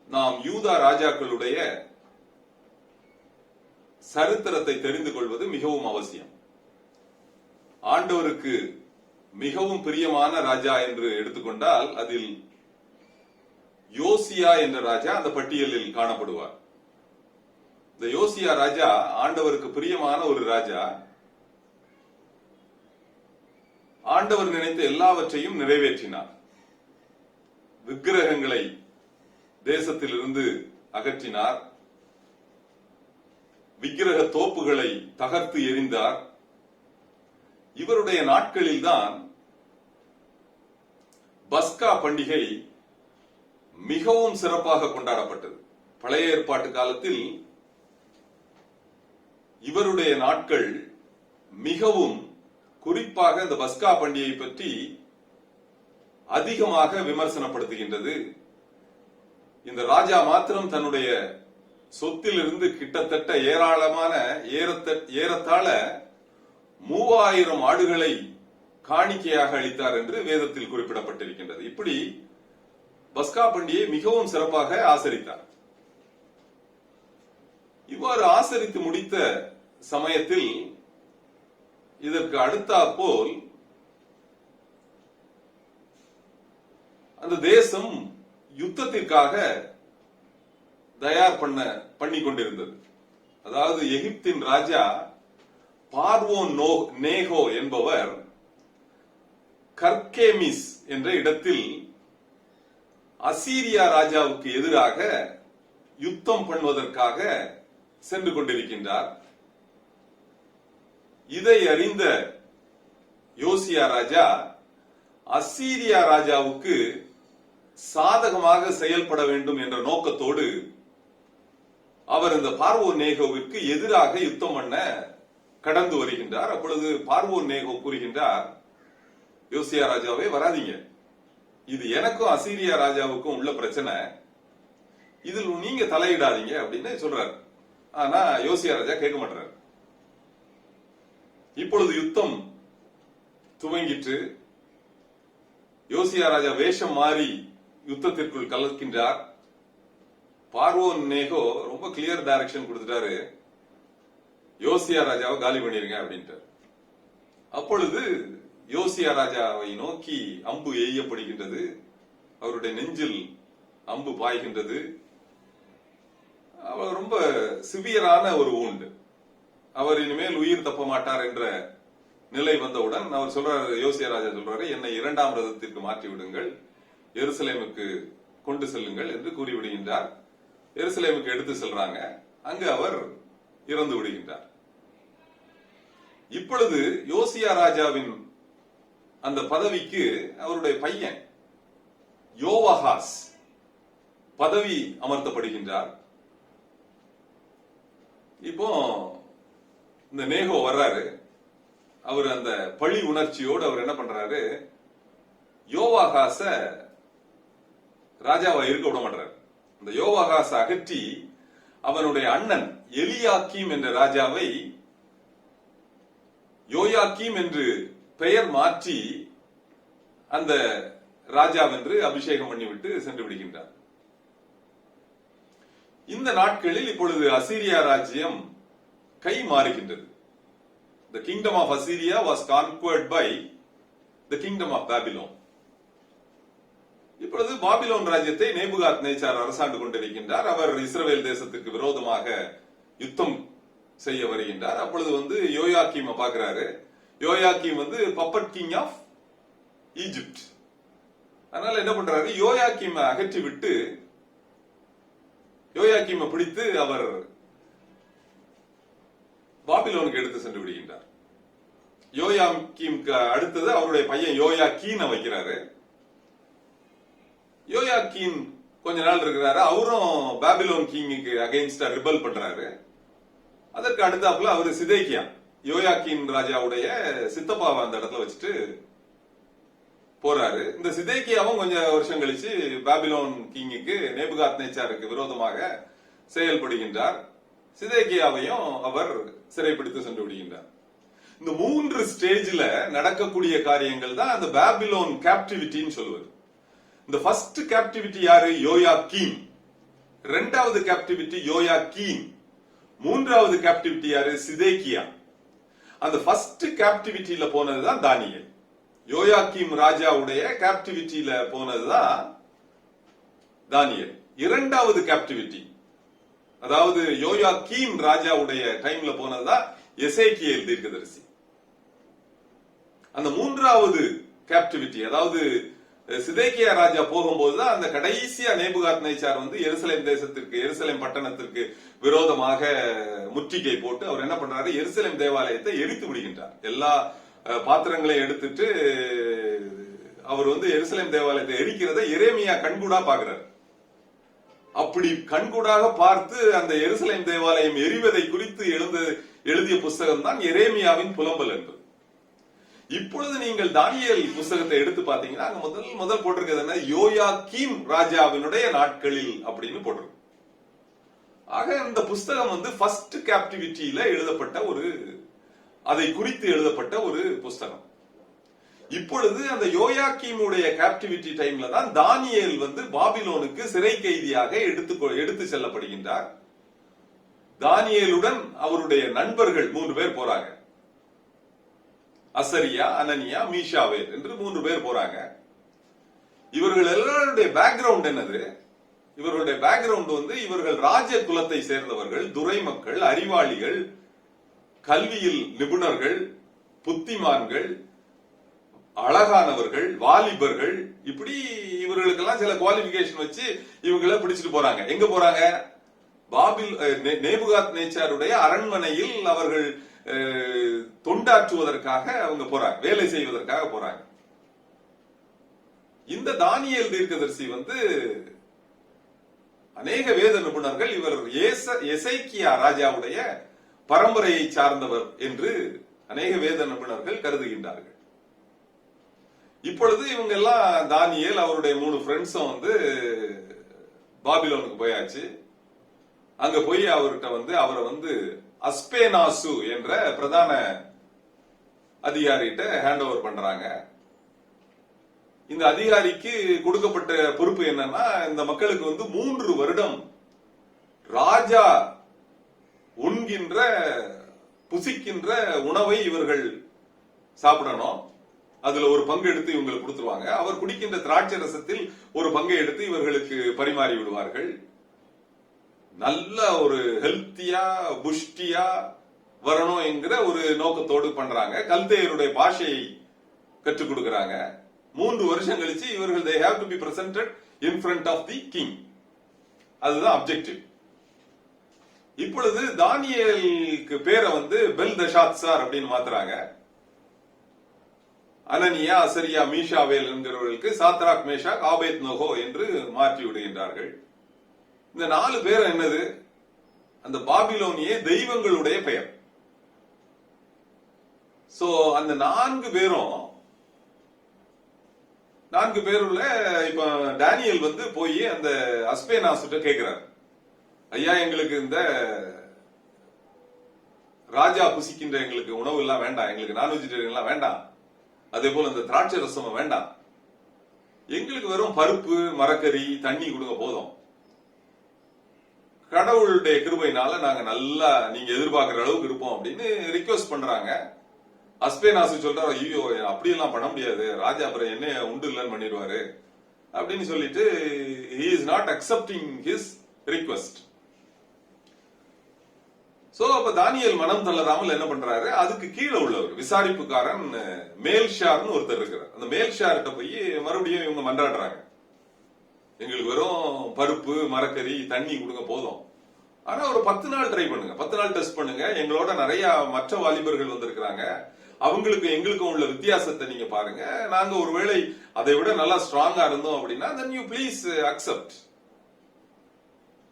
நாம் யூதா ராஜாக்களுடைய சரித்திரத்தை தெரிந்து கொள்வது மிகவும் அவசியம். ஆண்டவருக்கு மிகவும் பிரியமான ராஜா என்று எடுத்துக்கொண்டால் அதில் யோசியா என்ற ராஜா அந்த பட்டியலில் காணப்படுவார். இந்த யோசியா ராஜா ஆண்டவருக்கு பிரியமான ஒரு ராஜா. ஆண்டவர் நினைத்த எல்லாவற்றையும் நிறைவேற்றினார். விக்கிரகங்களை தேசத்திலிருந்து அகற்றினார். விக்கிரக தோப்புகளை தகர்த்து எறிந்தார். இவருடைய நாட்களில்தான் பஸ்கா பண்டிகை மிகவும் சிறப்பாக கொண்டாடப்பட்டது. பழைய ஏற்பாட்டு காலத்தில் இவருடைய நாட்கள் மிகவும் குறிப்பாக இந்த பஸ்கா பண்டிகை பற்றி அதிகமாக விமர்சனப்படுத்துகின்றது. இந்த ராஜா மாத்திரம் தன்னுடைய சொத்திலிருந்து கிட்டத்தட்ட ஏறத்தாழ 3000 ஆடுகளை காணிக்கையாக அளித்தார் என்று வேதத்தில் குறிப்பிடப்பட்டிருக்கின்றது. இப்படி பஸ்கா பண்டிகையை மிகவும் சிறப்பாக ஆசரித்தார். இவ்வாறு ஆசரித்து முடித்த சமயத்தில் இதற்கு அடுத்தாற்போல் அந்த தேசம் யுத்தத்திற்காக தயார் பண்ணி கொண்டிருந்தது. அதாவது எகிப்தின் ராஜா பார்வோன் நேகோ என்பவர் கர்கேமிஸ் என்ற இடத்தில் அசீரியா ராஜாவுக்கு எதிராக யுத்தம் பண்ணுவதற்காக சென்று கொண்டிருக்கின்றார். இதை அறிந்த யோசியா ராஜா அசீரியா ராஜாவுக்கு சாதகமாக செயல்பட வேண்டும் என்ற நோக்கத்தோடு அவர் இந்த பார்வோன் நேகோவிற்கு எதிராக யுத்தம் பண்ண கடந்து வருகின்றார். அப்பொழுது பார்வோன் நேகோ கூறுகின்றார், யோசியா ராஜாவே வராதீங்க, இது எனக்கும் அசீரியா ராஜாவுக்கும் உள்ள பிரச்சனை, இதில் நீங்க தலையிடாதீங்க அப்படின்னு சொல்றாரு. ஆனா யோசியா ராஜா கேட்க மாட்டார். இப்பொழுது யுத்தம் துவங்கிற்று. யோசியா ராஜா வேஷம் மாறி யுத்தத்திற்குள் கலக்கின்றார். பார்வோன் நேகோ ரொம்ப கிளியர் டைரக்ஷன் கொடுத்துட்டாரு, யோசியா ராஜாவை காலி பண்ணிருங்க அப்படின்ட்டு. அப்பொழுது யோசியா ராஜாவை நோக்கி அம்பு எய்யப்படுகின்றது. அவருடைய நெஞ்சில் அம்பு பாய்கின்றது. அவர் ரொம்ப சிவியரான ஒரு ஊண்டு. அவர் இனிமேல் உயிர் தப்ப மாட்டார் என்ற நிலை வந்தவுடன் அவர் சொல்றாரு, யோசியா ராஜா சொல்றாரு, என்னை 2ஆம் ரதத்திற்கு மாற்றி விடுங்கள், எருசலேமுக்கு கொண்டு செல்லுங்கள் என்று கூறிவிடுகின்றார். எருசலேமுக்கு எடுத்து செல்றாங்க. அங்கு அவர் இறந்து விடுகின்றார். இப்பொழுது யோசியா ராஜாவின் அந்த பதவிக்கு அவருடைய பையன் யோவாகாஸ் பதவி அமர்த்தப்படுகின்றார். இப்போ இந்த நேகோ வர்றாரு. அவர் அந்த பழி உணர்ச்சியோடு அவர் என்ன பண்றாரு, யோவாகாச ராஜாவை இருக்க விட மாட்டார். இந்த யோவாகாச அகற்றி அவனுடைய அண்ணன் எலியாக்கீம் என்ற ராஜாவை யோயாக்கீம் என்று பெயர் மாற்றி அந்த ராஜாவென்று அபிஷேகம் பண்ணிவிட்டு சென்று விடுகின்றார். இந்த நாட்களில் இப்பொழுது அசீரியா ராஜ்யம் கை மாறுகின்றது. The kingdom of Assyria was conquered by the kingdom of Babylon. இப்பொழுது பாபிலோன் ராஜ்யத்தை நேபுகாத் நேச்சார் அரசாண்டு கொண்டிருக்கின்றார். அவர் இஸ்ரவேல் தேசத்துக்கு விரோதமாக யுத்தம் செய்ய வருகின்றார். அப்பொழுது யோயாக்கீமை பார்க்கிறாரு. யோயாக்கீம் பப்பட் கிங் ஆஃப் ஈஜிப்ட். அதனால என்ன பண்றாரு, யோயாக்கீமை அகற்றி விட்டு யோயாக்கீமை பிடித்து அவர் பாபிலோனுக்கு எடுத்து சென்று விடுகின்றார். யோயாக்கீமுக்கு அடுத்தது அவருடைய பையன் யோயாக்கீனை வைக்கிறாரு. யோயாக்கீன் கொஞ்ச நாள் இருக்கிறாரு. அவரும் பாபிலோன் கிங்குக்கு அகைன்ஸ்டா ரிபல் பண்றாரு. அதற்கு அடுத்தாப்புல அவரு சிதேக்கியா, யோயாக்கீன் ராஜாவுடைய சித்தப்பாவை அந்த இடத்துல வச்சுட்டு போறாரு. இந்த சிதேக்கியாவும் கொஞ்சம் வருஷம் கழிச்சு பாபிலோன் கிங்குக்கு நேபுகாத் நேச்சாருக்கு விரோதமாக செயல்படுகின்றார். சிதேக்கியாவையும் அவர் சிறைப்பிடித்து சென்று விடுகின்றார். இந்த 3 ஸ்டேஜ்ல நடக்கக்கூடிய காரியங்கள் தான் அந்த பாபிலோன் கேப்டிவிட்டின்னு சொல்லுவது. இந்த ஃபர்ஸ்ட் கேப்டிவிட்டி யாரு? யோயாக்கீம். இரண்டாவது கேப்டிவிட்டி யோயாக்கீன். மூன்றாவது கேப்டிவிட்டி யாரு? சிதேக்கியா. அந்த ஃபர்ஸ்ட் கேப்டிவிட்டியில போனதுதான் தானியேல். யோயாக்கீம் ராஜாவுடைய கேப்டிவிட்டியில போனதுதான் தானியேல். இரண்டாவது கேப்டிவிட்டி, அதாவது யோயாக்கீம் ராஜாவுடைய டைம்ல போனதுதான் எசேக்கியேல் தீர்க்கதரிசி. அந்த மூன்றாவது கேப்டிவிட்டி, அதாவது சிதேக்கியா ராஜா போகும்போதுதான் அந்த கடைசியா நேபுகாத் நேச்சார் எருசலேம் தேசத்திற்கு, எருசலேம் பட்டணத்திற்கு விரோதமாக முற்றுகை போட்டு அவர் என்ன பண்றாரு, எருசலேம் தேவாலயத்தை எரித்து விடுகின்றார். எல்லா பாத்திரங்களையும் எடுத்துட்டு அவர் எருசலேம் தேவாலயத்தை எரிக்கிறத எரேமியா கண்கூடா பாக்குறாரு. அப்படி கண்கூடாக பார்த்து அந்த எருசலேம் தேவாலயம் எரிவதை குறித்து எழுதிய புஸ்தகம் தான் எரேமியாவின் புலம்பல் என்பது. இப்பொழுது நீங்கள் தானியேல் புஸ்தகத்தை எடுத்து பாத்தீங்கன்னா அங்க முதல் போட்டிருக்கிறது என்ன, யோயாக்கீம் ராஜாவினுடைய நாட்களில் அப்படின்னு போட்டிருக்கு. ஆக இந்த புஸ்தகம் ஃபர்ஸ்ட் கேப்டிவிட்டியில எழுதப்பட்ட அதை குறித்து எழுதப்பட்ட ஒரு புஸ்தகம். இப்பொழுது அந்த யோயாக்கீமுடைய கேப்டிவிட்டி டைம்ல தான் தானியேல் பாபிலோனுக்கு சிறை கைதியாக எடுத்து செல்லப்படுகின்றார். தானியேலுடன் அவருடைய நண்பர்கள் 3 பேர் போறாங்க. அசரியா, அனனியா, மீஷாவேல் என்று 3 பேர் போறாங்க. இவர்கள் எல்லாருடைய பேக்ரவுண்ட் என்னது? இவர்களுடைய பேக்ரவுண்ட் இவர்கள் ராஜ குலத்தை சேர்ந்தவர்கள், துரை மக்கள், அறிவாளிகள், கல்வியில் நிபுணர்கள், புத்திமான்கள், அழகானவர்கள், வாலிபர்கள், இப்படி இவர்களுக்கெல்லாம் சில குவாலிபிகேஷன் வச்சு இவங்களை பிடிச்சிட்டு போறாங்க. எங்க போறாங்க? நேபுகாத் நேச்சாருடைய அரண்மனையில் அவர்கள் தொண்டாற்றுவதற்காக அவங்க போறாங்க, வேலை செய்வதற்காக போறாங்க. இந்த தானியேல் தீர்க்கதரிசி அநேக வேத நிபுணர்கள் இவர் எசேக்கியா ராஜாவுடைய பரம்பரையை சார்ந்தவர் என்று அநேக வேத நிபுணர்கள் கருதுகின்றார்கள். இப்பொழுது இவங்க எல்லாம் தானியேல் அவருடைய 3 ஃப்ரெண்ட்ஸும் பாபிலோனுக்கு போயாச்சு. அங்க போய் அவர்கிட்ட அவரை அஸ்பேனாசு என்ற பிரதான அதிகாரிகிட்ட ஹேண்ட் ஓவர் பண்றாங்க. இந்த அதிகாரிக்கு கொடுக்கப்பட்ட பொறுப்பு என்னன்னா, இந்த மக்களுக்கு 3 வருடம் ராஜா உண்கின்ற புசிக்கின்ற உணவை இவர்கள் சாப்பிடணும். அதுல ஒரு பங்கு எடுத்து இவங்களுக்கு கொடுத்துருவாங்க. அவர் குடிக்கின்ற திராட்சை ரசத்தில் ஒரு பங்கை எடுத்து இவர்களுக்கு பரிமாறி விடுவார்கள். நல்ல ஒரு ஹெல்த்தியா புஷ்டியா வரணும் என்கிற ஒரு நோக்கத்தோடு பண்றாங்க. கல்தேயருடைய பாஷையை கற்றுக் கொடுக்கறாங்க. 3 வருஷம் கழிச்சு இவர்கள் they have to be presented in front of the king. அதுதான் அப்ஜெக்டிவ். இப்பொழுது தானியேலுக்கு பேரை பெல்தஷாத்சார் அப்படின்னு மாத்துறாங்க. அனனியா, அசரியா, மீஷாவேல் என்கிறவர்களுக்கு சாத்ராக், மேஷாக், ஆபேத்நேகோ என்று மாற்றி விடுகின்றார்கள். இந்த 4 பேர் என்னது? அந்த பாபிலோனிய தெய்வங்களுடைய பெயர். சோ அந்த 4 பேருல இப்ப டானியல் போய் அந்த அஸ்பேனாசுட்ட கேட்கிறார், ஐயா எங்களுக்கு இந்த ராஜா புசிக்கின்ற எங்களுக்கு உணவு எல்லாம் வேண்டாம், எங்களுக்கு நான் வெஜிடேரியன் எல்லாம் வேண்டாம், அதே போல இந்த திராட்சை ரசம் வேண்டாம், எங்களுக்கு வெறும் பருப்பு, மரக்கறி, தண்ணி கொடுங்க போதும், கடவுளுடைய கிருபையினால நாங்க நல்லா நீங்க எதிர்பார்க்கிற அளவுக்கு இருப்போம் அப்படின்னு ரிக்வெஸ்ட் பண்றாங்க. அஸ்பேனாசு சொல்றாரு, ஐயோ அப்படியெல்லாம் பண்ண முடியாது, ராஜா அப்புறம் என்ன உண்டு இல்லைன்னு பண்ணிடுவாரு, அப்படின்னு சொல்லிட்டு he is not accepting his request. So அப்ப தானியேல் மனம் தளராமல் என்ன பண்றாரு, அதுக்கு கீழே உள்ளவர் விசாரிப்புக்காரன் மேல்ஷார்னு ஒருத்தர் இருக்கிறார். அந்த மேல்ஷார்ட்ட போய் மறுபடியும் இவங்க மன்றாடுறாங்க, எங்களுக்கு வெறும் பருப்பு மரக்கறி தண்ணி கொடுங்க போதும், ஆனா ஒரு 10 நாள் ட்ரை பண்ணுங்க, 10 நாள் டெஸ்ட் பண்ணுங்க, எங்களோட நிறைய மற்ற வாலிபர்கள் வந்திருக்கிறாங்க, அவங்களுக்கு எங்களுக்கும் உள்ள வித்தியாசத்தை நீங்க பாருங்க, நாங்க ஒருவேளை அதை விட நல்லா ஸ்ட்ராங்கா இருந்தோம் அப்படின்னா then you please accept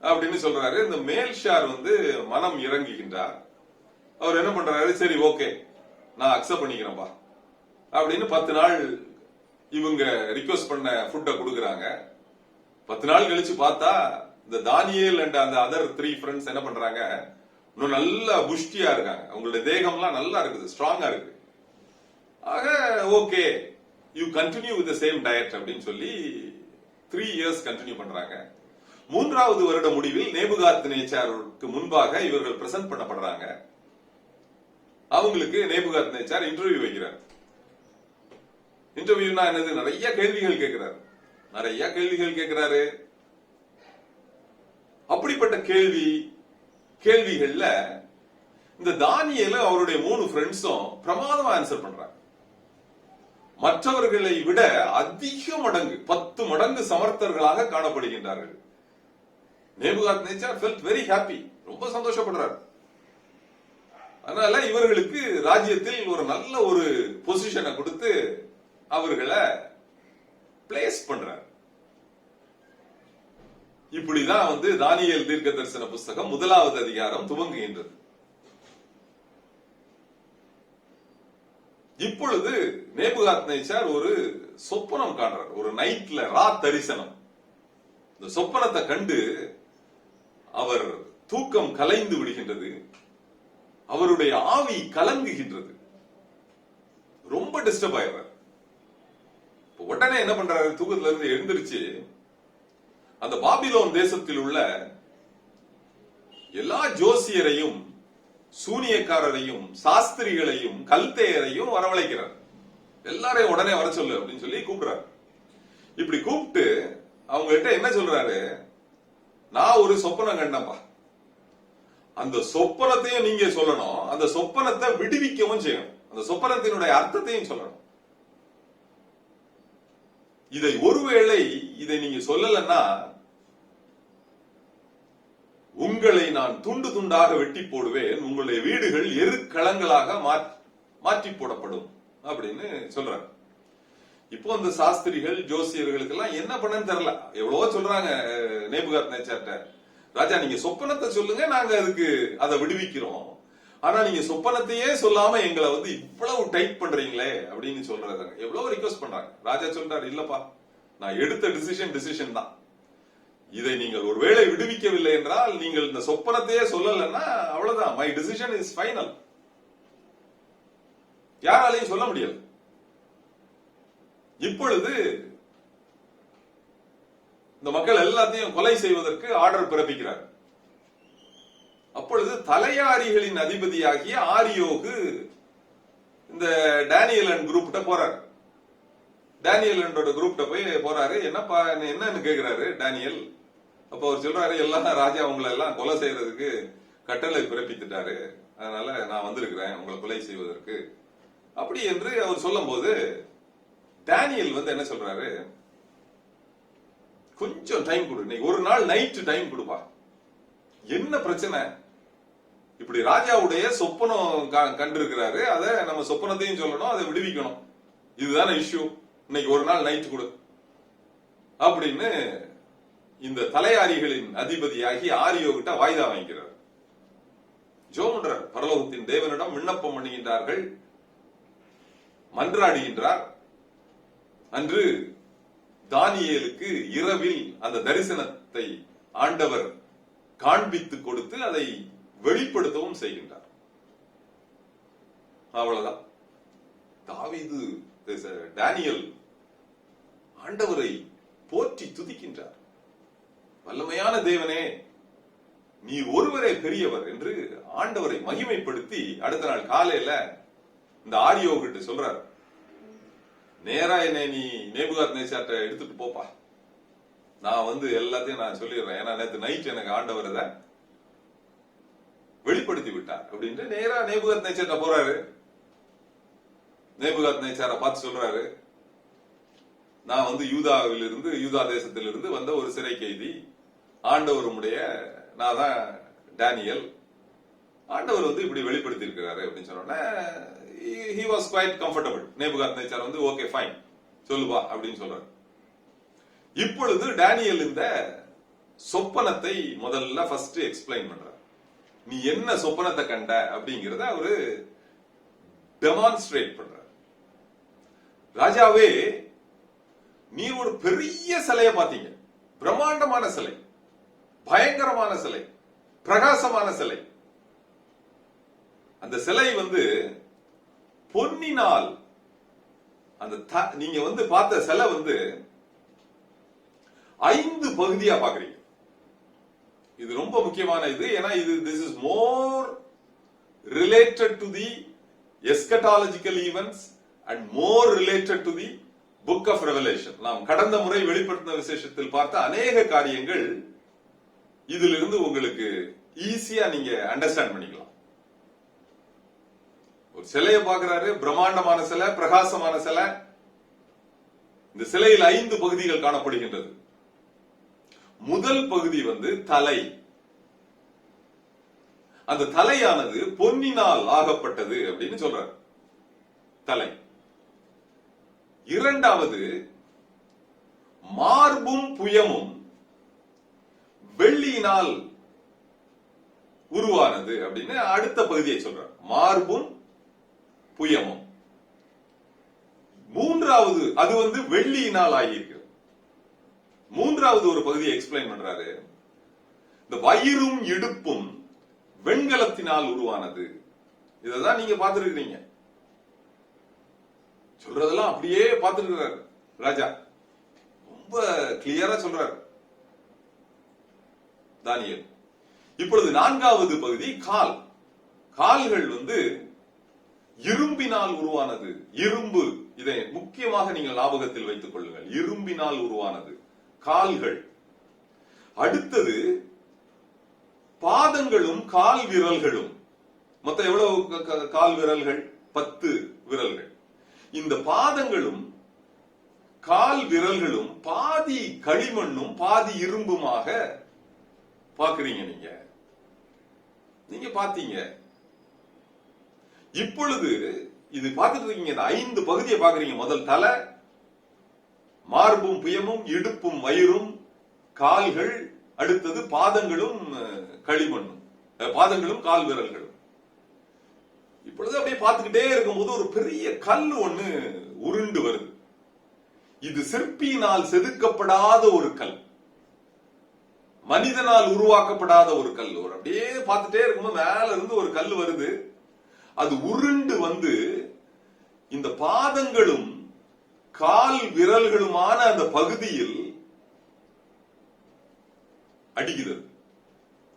அப்படின்னு சொல்றாரு. இந்த மேல்ஷார் மனம் இறங்குகின்றார். அவர் என்ன பண்றாரு, சரி ஓகே நான் அக்செப்ட் பண்ணிக்கிறேன்பா அப்படின்னு 10 நாள் இவங்க ரிக்வெஸ்ட் பண்ண ஃபுட்டை கொடுக்குறாங்க. 10 நாள் கழிச்சு பார்த்தா இந்த தானியேல் அண்ட் அந்த அதர் 3 ஃப்ரெண்ட்ஸ் என்ன பண்றாங்க, இன்னும் நல்லா புஷ்டியா இருக்காங்க, அவங்களுடைய தேகம்லாம் நல்லா இருக்குது, ஸ்ட்ராங்கா இருக்கு. ஆக okay you continue with the same diet அப்படின்னு சொல்லி 3 இயர்ஸ் கண்டினியூ பண்றாங்க. 3வது வருட முடிவில் நேபுகாத்நேச்சாருக்கு முன்பாக இவர்கள் பிரசன்ட் பண்ணப்படுறாங்க. அவங்களுக்கு நேபுகாத்நேச்சார் இன்டர்வியூ வைக்கிறார். இன்டர்வியூனா என்னது, நிறைய கேள்விகள் கேட்கிறாரு. அப்படிப்பட்ட கேள்விகள்ல இந்த தானியேல் அவருடைய 3 ஃப்ரெண்ட்ஸும் பிரமாதமா ஆன்சர் பண்றாங்க. மற்றவர்களை விட அதிக மடங்கு 10 மடங்கு சமர்த்தர்களாக காணப்படுகின்றார்கள். நேபுகாத்நேச்சார் felt very happy, ரொம்ப சந்தோஷப்படுறார். அதனால இவர்களுக்கு ராஜ்யத்தில் ஒரு நல்ல ஒரு பொசிஷனை கொடுத்து அவர்களை பிளேஸ் பண்றார். இப்படிதான் தானியேல் தீர்க்க தரிசன புஸ்தகம் 1வது அதிகாரம் துவங்குகின்றது. இப்பொழுது நேபுகாத்நேச்சார் ஒரு சொப்பனம் காண்றார், ஒரு நைட்ல தரிசனம். இந்த சொப்பனத்தை கண்டு அவர் தூக்கம் கலைந்து விடுகின்றது, அவருடைய ஆவி கலங்குகின்றது, ரொம்ப டிஸ்டர்ப் ஆயிடுறார். உடனே என்ன பண்றாரு, தூக்கத்துல இருந்து எழுந்திருச்சு அந்த பாபிலோன் தேசத்தில் உள்ள எல்லா ஜோசியரையும் சூனியக்காரரையும் சாஸ்திரிகளையும் கல்தேயரையும் வரவழைக்கிறார். எல்லாரையும் உடனே வர சொல்லு அப்படின்னு சொல்லி கூப்பிடுறாரு. இப்படி கூப்பிட்டு அவங்க கிட்ட என்ன சொல்றாரு, நான் ஒரு சொப்பனம் கண்டப்பா, அந்த சொப்பனத்தையும் நீங்க சொல்லணும், அந்த சொப்பனத்தை விடுவிக்கவும் செய்யணும், அந்த சொப்பனத்தினுடைய அர்த்தத்தையும் சொல்லணும். ஒருவேளை இதை நீங்க சொல்லலன்னா உங்களை நான் துண்டு துண்டாக வெட்டி போடுவேன், உங்களுடைய வீடுகள் எருக்களங்களாக மாற்றி போடப்படும் அப்படின்னு சொல்றாரு. இப்போ அந்த சாஸ்திரிகள் ஜோசியர்களுக்கு எல்லாம் என்ன பண்ணன்னு தெரியல, எவ்வளவோ சொல்றாங்க நேபுகாத்நேச்சார்ட்ட, ராஜா நீங்க சொப்பனத்தை சொல்லுங்க, நாங்க அதுக்கு அதை விடுவிக்கிறோம், ஆனா நீங்க சொப்பனத்தையே சொல்லாம எங்களை இவ்வளவு டைட் பண்றீங்களே அப்படின்னு சொல்றாங்க. எவ்வளவு ரிக்வெஸ்ட் பண்றாங்க. ராஜா சொல்றாரு, இல்லப்பா நான் எடுத்த டிசிஷன் தான், இதை நீங்கள் ஒருவேளை விடுவிக்கவில்லை என்றால், நீங்கள் இந்த சொப்பனத்தையே சொல்லலன்னா அவ்வளவுதான், மை டிசிஷன் இஸ் ஃபைனல், யாராலையும் சொல்ல முடியாது. இப்பொழுது இந்த மக்கள் எல்லாத்தையும் கொலை செய்வதற்கு ஆர்டர் பிறப்பிக்கிறார். அப்பொழுது தலையாரிகளின் அதிபதியாகிய ஆரியோகு இந்த டேனியல் குரூப்ட போறாரு. டேனியல் குரூப்ட போய் போறாரு. என்னப்பா என்னன்னு கேக்குறாரு டேனியல். அப்ப அவர் சொல்றாரு, எல்லாம் ராஜா உங்களை எல்லாம் கொலை செய்யறதுக்கு கட்டளை பிறப்பித்துட்டாரு, அதனால நான் வந்திருக்கிறேன் உங்களை கொலை செய்வதற்கு அப்படி என்று அவர் சொல்லும் போது டேனியல் என்ன சொல்றாரு, கொஞ்சம் டைம் கொடு, நீ ஒரு நாள் நைட் டைம் கொடுப்பா, என்ன பிரச்சனை, இப்படி ராஜாவுடைய சொப்பனம் கண்டிருக்கிறாரு, அத நம்ம சொப்பனத்தையும் சொல்லணும், அதை விடுவிக்கணும், இதுதான இஷ்யூ, இன்னைக்கு ஒரு நாள் நைட் கொடு அப்படின்னு இந்த தலையாரிகளின் அதிபதியாகி ஆரியோ கிட்ட வாய்தா வாங்கிக்கிறார். ஜோமன்றார், பரலோகத்தின் தேவனிடம் விண்ணப்பம் பண்ணுகின்றார்கள், மன்றாடுகின்றார். அன்று தானியேலுக்கு இரவில் அந்த தரிசனத்தை ஆண்டவர் காண்பித்து கொடுத்து அதை வெளிப்படுத்தவும் செய்கின்றார். அவ்வளவுதான். தாவீது டேனியல் ஆண்டவரை போற்றி துதிக்கின்றார். வல்லமையான தேவனே, நீ ஒருவரே பெரியவர் என்று ஆண்டவரை மகிமைப்படுத்தி அடுத்த நாள் காலையில இந்த ஆரியோ கிட்ட சொல்றார், நேரா என்னை நீ நேபுகாத்நேச்சார்ட்ட எடுத்துட்டு போப்பா, நான் எல்லாத்தையும் நான் சொல்லிடுறேன், ஏன்னா நேற்று நைட் எனக்கு ஆண்டவர் அதை வெளிப்படுத்தி விட்டார் அப்படின்ட்டு நேரா நேபுகாத் நேச்சர்ட்ட போறாரு. நேபுகாத் நேச்சாரை பார்த்து சொல்றாரு, நான் யூதாவிலிருந்து, யூதா தேசத்திலிருந்து வந்த ஒரு சிறை கைதி, ஆண்டவருடைய நான் தான் டேனியல், ஆண்டவர் இப்படி வெளிப்படுத்தி இருக்கிறாரு அப்படின்னு சொன்னோன்னே he was quite comfortable. நேபுகாத் நேச்சார் ஓகே ஃபைன் சொல்லுவா அப்படின்னு சொல்றாரு. இப்பொழுது டேனியல் இந்த சொப்பனத்தை முதல்ல ஃபர்ஸ்ட் எக்ஸ்பிளைன் பண்றார். நீ என்ன சொப்பனத்தை கண்ட அப்படிங்கறத அவரு டெமான்ஸ்ட்ரேட் பண்றார். ராஜாவே, நீ ஒரு பெரிய சிலையை பாத்தீங்க, பிரம்மாண்டமான சிலை, பயங்கரமான சிலை, பிரகாசமான சிலை. அந்த சிலை பொன்னினால், அந்த நீங்க பார்த்த சிலை 5 பகுதியா பாக்குறீங்க. இது ரொம்ப முக்கியமான இது. ஏன்னா this is more related to the eschatological events and more related to the book of Revelation. நாம் கடந்த முறை வெளிப்படுத்தின விசேஷத்தில் பார்த்த அநேக காரியங்கள் இதிலிருந்து உங்களுக்கு ஈஸியா நீங்க அண்டர்ஸ்டாண்ட் பண்ணிக்கலாம். ஒரு சிலையை பார்க்கிறாரு, பிரம்மாண்டமான சிலை, பிரகாசமான சிலை. இந்த சிலையில் 5 பகுதிகள் காணப்படுகின்றது. முதல் பகுதி தலை. அந்த தலையானது பொன்னினால் ஆகப்பட்டது அப்படின்னு சொல்றார். தலை. இரண்டாவது, மார்பும் புயமும் வெள்ளியினால் உருவானது அப்படின்னு அடுத்த பகுதியை சொல்றார். மார்பும் புயமும். மூன்றாவது, அது வெள்ளியினால் ஆகியிருக்கிறது. மூன்றாவது ஒரு பகுதியை எக்ஸ்பிளைன் பண்றாரு. இந்த வயிறும் இடுப்பும் வெண்கலத்தினால் உருவானது. இததான் நீங்க பார்த்திருக்கிறீங்க. சொல்றதெல்லாம் அப்படியே பார்த்திருக்கிறார் ராஜா. ரொம்ப கிளியரா சொல்றாரு தானியேல். இப்பொழுது நான்காவது பகுதி கால். கால்கள் இரும்பினால் உருவானது. இரும்பு, இதை முக்கியமாக நீங்கள் ஞாபகத்தில் வைத்துக் கொள்ளுங்கள். இரும்பினால் உருவானது கால்கள். அடுத்தது பாதங்களும் கால் விரல்களும். மொத்தம் எவ்வளவு கால் விரல்கள்? 10 விரல்கள். இந்த பாதங்களும் கால் விரல்களும் பாதி களிமண்ணும் பாதி இரும்புமாக பாக்குறீங்க. நீங்க பாத்தீங்க. இப்பொழுது இது பார்த்துட்டு இருக்கீங்க. இந்த 5 பகுதியை பாக்குறீங்க. முதல் தலை, மார்பும் புயமும், இடுப்பும் வயிறும், கால்கள், அடுத்தது பாதங்களும் களிமண்ணும், பாதங்களும் கால் விரல்களும். இப்பொழுது அப்படியே பார்த்துக்கிட்டே இருக்கும்போது ஒரு பெரிய கல் ஒண்ணு உருண்டு வருது. இது சிற்பியினால் செதுக்கப்படாத ஒரு கல், மனிதனால் உருவாக்கப்படாத ஒரு கல். ஒரு அப்படியே பார்த்துட்டே இருக்கும்போது மேல இருந்து ஒரு கல் வருது. அது உருண்டு இந்த பாதங்களும் கால் விரல்களுமான அந்த பகுதியில் அடிக்கிறது.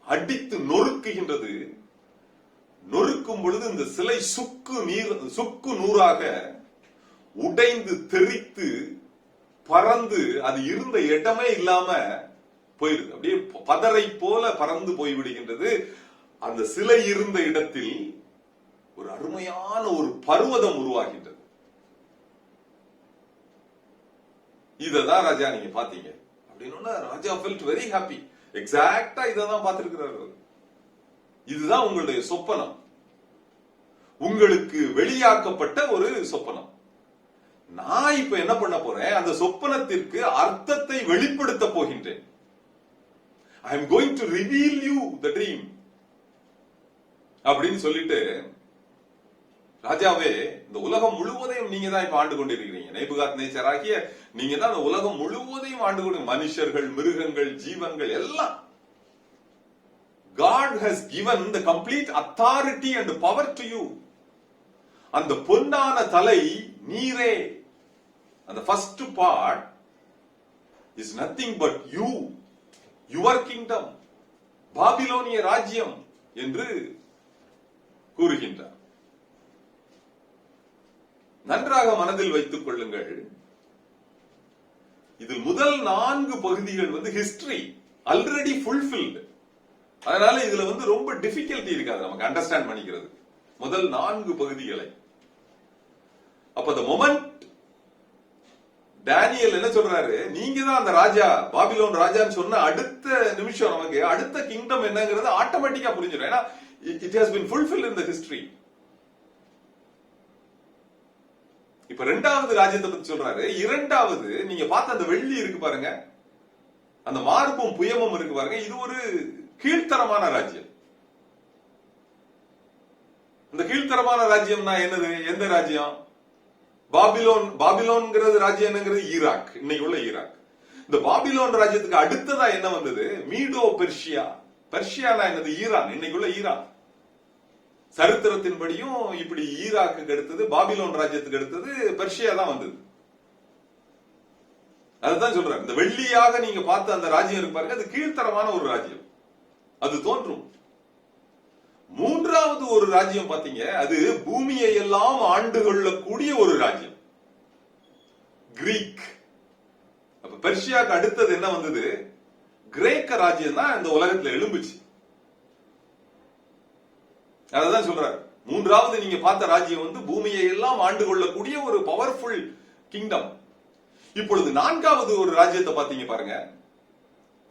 அடித்து நொறுக்குகின்றது. நொறுக்கும் பொழுது இந்த சிலை சுக்கு நூறாக உடைந்து தெறித்து பறந்து அது இருந்த இடமே இல்லாம போயிருது. அப்படியே பதரை போல பறந்து போய்விடுகின்றது. அந்த சிலை இருந்த இடத்தில் ஒரு அருமையான ஒரு பர்வதம் உருவாகின்றது. இததான் ராஜா நீங்க பாத்தீங்க அப்படின்னு ராஜா ஃபெல்ட் வெரி ஹாப்பி. எக்ஸாக்டா இதான் பார்த்திருக்கிறார்கள். இதுதான் உங்களுடைய சொப்பனம், உங்களுக்கு வெளியாக்கப்பட்ட ஒரு சொப்பனம். நான் இப்ப என்ன பண்ண போறேன்? அந்த சொப்பனத்திற்கு அர்த்தத்தை வெளிப்படுத்த போகின்றேன். I am going to reveal you the dream அப்படின்னு சொல்லிட்டு, ராஜாவே, இந்த உலகம் முழுவதையும் நீங்க தான் இப்ப ஆண்டு கொண்டிருக்கிறீங்க. நேபுகாத் நேச்சர் ஆகிய நீங்க தான் இந்த உலகம் முழுவதையும் ஆண்டு கொண்டு, மனுஷர்கள், மிருகங்கள், ஜீவன்கள் எல்லாம். God has given the complete authority and power to you. அந்த பொன்னான தலை நீரே. அந்த first part is nothing but you, your kingdom, பாபிலோனிய ராஜ்யம் என்று கூறுகின்றார். நன்றாக மனதில் வைத்துக் கொள்ளுங்கள். இதில் முதல் 4 பகுதிகள் வந்து ஹிஸ்டரி ஆல்ரெடி ஃபுல்ஃபில்டு. அதனால இதுல வந்து ரொம்ப டிஃபிகல்ட்டி இருக்காது நமக்கு அண்டர்ஸ்டாண்ட் பண்ணிக்கிறது முதல் 4 பகுதிகளை. அப்ப அந்த மொமெண்ட் டேனியல் என்ன சொல்றாரு, நீங்க தான் அந்த ராஜா, பாபிலோன் ராஜான்னு சொன்ன அடுத்த நிமிஷம் நமக்கு அடுத்த கிங்டம் என்னங்கிறது ஆட்டோமேட்டிக்கா புரிஞ்சிடும். ஏன்னா it has been fulfilled in the history. இப்ப 2வது ராஜ்யத்தை பத்தி சொல்றாரு. 2வது நீங்க பார்த்த அந்த வெள்ளி இருக்கு பாருங்க, அந்த மார்பும் புயமும் இருக்கு பாருங்க, இது ஒரு கீழ்த்தரமான ராஜ்யம். இந்த கீழ்த்தரமான ராஜ்யம்னா என்னது? எந்த ராஜ்யம்? பாபிலோன்ங்கிறது ராஜ்யம் என்னங்கிறது ஈராக், இன்னைக்கு உள்ள ஈராக். இந்த பாபிலோன் ராஜ்யத்துக்கு அடுத்ததா என்ன வந்தது? மீடோ பெர்ஷியா. பெர்ஷியானா என்னது? ஈரான், இன்னைக்கு உள்ள ஈரான். சரித்திரத்தின்படியும் இப்படி ஈராக்கு அடுத்தது பாபிலோன் ராஜ்யத்துக்கு அடுத்தது பெர்ஷியா தான் வந்தது. அதுதான் சொல்றேன், இந்த வெள்ளியாக நீங்க பார்த்த அந்த ராஜ்யம் இருக்கு பாருங்க, அது கீழ்த்தரமான ஒரு ராஜ்யம், அது தோன்றும். 3வது ஒரு ராஜ்யம் பாத்தீங்க, அது பூமியை எல்லாம் ஆண்டு கொள்ளக்கூடிய ஒரு ராஜ்யம், கிரீக். அப்ப பெர்ஷியாக்கு அடுத்தது என்ன வந்தது? கிரேக்க ராஜ்யம் தான் இந்த உலகத்துல எழும்புச்சு. அதான் சொல்றாரு, 3வது நீங்க பார்த்த ராஜ்யம் வந்து பூமியை எல்லாம் ஆண்டு கொள்ளக்கூடிய ஒரு பவர்ஃபுல் கிங்டம். இப்பொழுது 4வது ஒரு ராஜ்யத்தை பாத்தீங்க பாருங்க,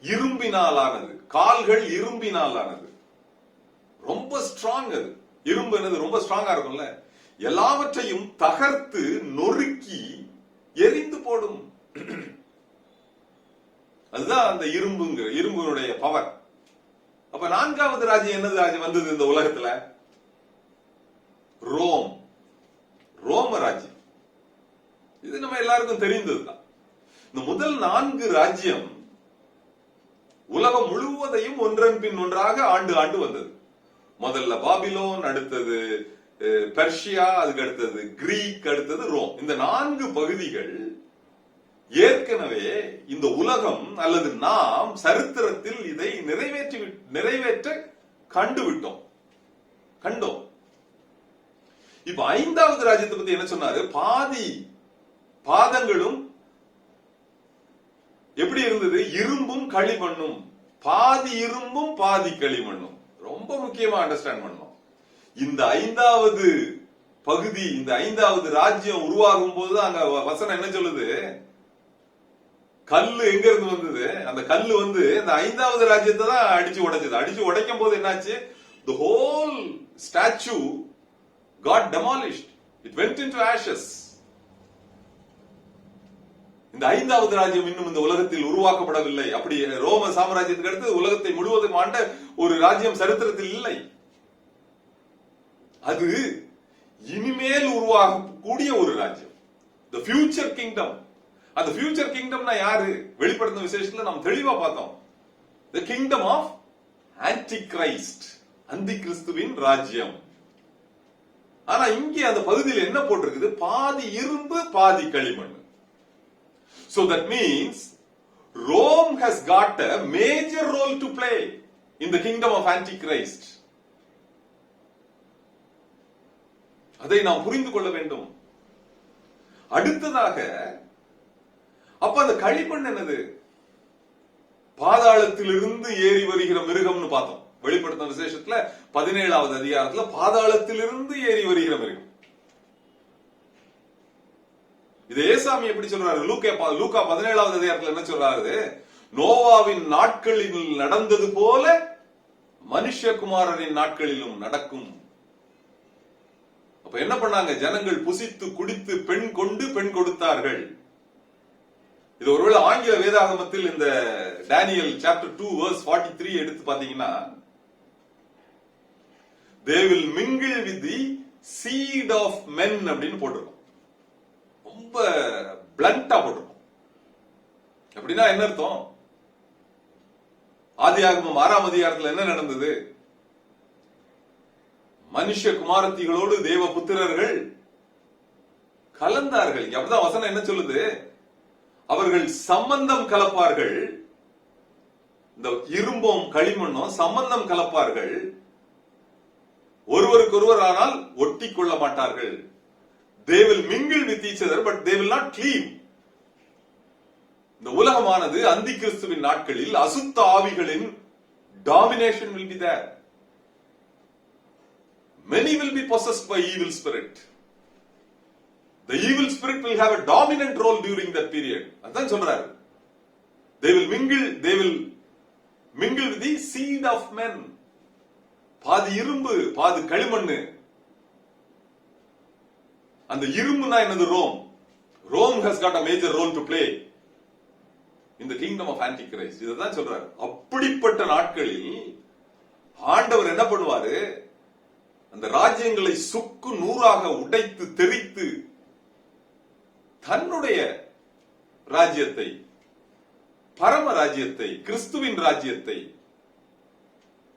இரும்பினால் ஆனது, கால்கள் இரும்பினால் ஆனது, ரொம்ப ஸ்ட்ராங். அது இரும்பு என்னது? ரொம்ப ஸ்ட்ராங்கா இருக்கும்ல, எல்லாவற்றையும் தகர்த்து நொறுக்கி எரிந்து போடும். அதுதான் அந்த இரும்புனுடைய பவர். அப்ப 4வது ராஜ்யம் என்னது ராஜ்யம் வந்தது இந்த உலகத்துல? ரோம ராஜ்யம். இது நம்ம எல்லாருக்கும் தெரிந்ததுதான். இந்த முதல் 4 ராஜ்யம் உலகம் முழுவதையும் ஒன்றன் பின் ஒன்றாக ஆண்டு வந்தது. முதல்ல பாபிலோன், அடுத்தது பெர்ஷியா, அதுக்கு அடுத்தது கிரீக், அடுத்தது ரோம். இந்த 4 பகுதிகள் ஏற்கனவே இந்த உலகம் அல்லது நாம் சரித்திரத்தில் இதை நிறைவேற்ற கண்டோம். இப்ப 5வது ராஜ்யத்தை பத்தி என்ன சொன்னாரு? பாதங்களும் எப்படி இருந்தது? இரும்பும் களிமண்ணும். பாதி இரும்பும் பாதி களிமண்ணும். ரொம்ப முக்கியமா அண்டர்ஸ்டாண்ட் பண்ணணும். இந்த 5வது பகுதி, இந்த 5வது ராஜ்யம் உருவாகும் போது அங்க வசனம் என்ன சொல்லுது? கல்லு எங்க இருந்து வந்தது? அந்த கல்லு வந்து இந்த 5வது ராஜ்யத்தை தான் அடிச்சு உடைச்சது. அடிச்சு உடைக்கும் போது என்னாச்சு? The whole statue got demolished. It went into ashes. இந்த 5வது ராஜ்யம் இன்னும் இந்த உலகத்தில் உருவாக்கப்படவில்லை. அப்படி ரோம சாம்ராஜ்யத்துக்கு அடுத்து உலகத்தை முழுவதும் ஆண்ட ஒரு ராஜ்யம் சரித்திரத்தில் இல்லை. அது இனிமேல் உருவாகக்கூடிய ஒரு ராஜ்யம், the future kingdom. அந்த ஃபியூச்சர் கிங்டம்னா யாரு? வெளிப்படுத்தும் விசேஷத்துல நாம் தெளிவா பார்த்தோம். the kingdom of antichrist, அந்தி கிறிஸ்துவின் ராஜ்யம். ஆனா இங்கே அந்த பகுதியில் என்ன போட்டிருக்குது? பாதி இரும்பு பாதி களிமண். So that means Rome has got a major role to play in the kingdom of Antichrist. அதை நாம் புரிந்து கொள்ள வேண்டும். அடுத்ததாக அப்ப அந்த களிமண் என்னது? பாதாளத்திலிருந்து ஏறி வருகிற மிருகம்னு பார்த்தோம். வெளிப்படுத்தும் விசேஷத்துல 17வது அதிகாரத்துல பாதாளத்திலிருந்து ஏறி வருகிற மிருகம். இது ஏசாமி எப்படி சொல்றாரு? லூக்கா 17வது அதிகாரத்துல என்ன சொல்றாரு? நோவாவின் நாட்களில் நடந்தது போல மனுஷகுமாரரின் நாட்களிலும் நடக்கும். அப்ப என்ன பண்ணாங்க? ஜனங்கள் புசித்து குடித்து பெண் கொண்டு பெண் கொடுத்தார்கள். இது ஒருவேளை ஆங்கில வேதாகமத்தில் இந்த டேனியல் சாப்டர் 2 verse 43 எடுத்து பாத்தீங்கன்னா, they will mingle with the seed of men அப்படின்னு போட்டிருக்கும். ரொம்ப பிளண்டா போட்டிருக்கும். அப்படின்னா என்ன அர்த்தம்? ஆதியாகமம் 6ஆம் அதிகாரத்தில் என்ன நடந்தது? மனுஷ குமாரத்திகளோடு தேவ புத்திரர்கள் கலந்தார்கள். அப்படிதான் வசனம் என்ன சொல்லுது? அவர்கள் சம்பந்தம் கலப்பார்கள். இந்த இரும்பும் களிமண்ணும் சம்பந்தம் கலப்பார்கள். ஒருவருக்கொருவர் ஆனால் ஒட்டி கொள்ள மாட்டார்கள். They will mingle with each other but they will not cleave. இந்த உலகமானது அந்தி கிறிஸ்துவின் நாட்களில் அசுத்த ஆவிகளின் domination will be there. Many will be possessed by evil spirit. The evil spirit will have a dominant role during that period. அதான் சொல்றாரு. They will mingle with the seed of men. பாதி இரும்பு பாதி களிமண்ணு. அந்த இரும்புனா என்னது? Rome has got a major role to play in the kingdom of Antichrist. இதுதான் சொல்றாரு. அப்படிப்பட்ட நாட்களில் ஆண்டவர் என்ன பண்ணுவாரு? அந்த ராஜ்யங்களை சுக்கு நூறாக உடைத்து தெரித்து தன்னுடைய ராஜ்யத்தை, பரம ராஜ்யத்தை, கிறிஸ்துவின் ராஜ்யத்தை,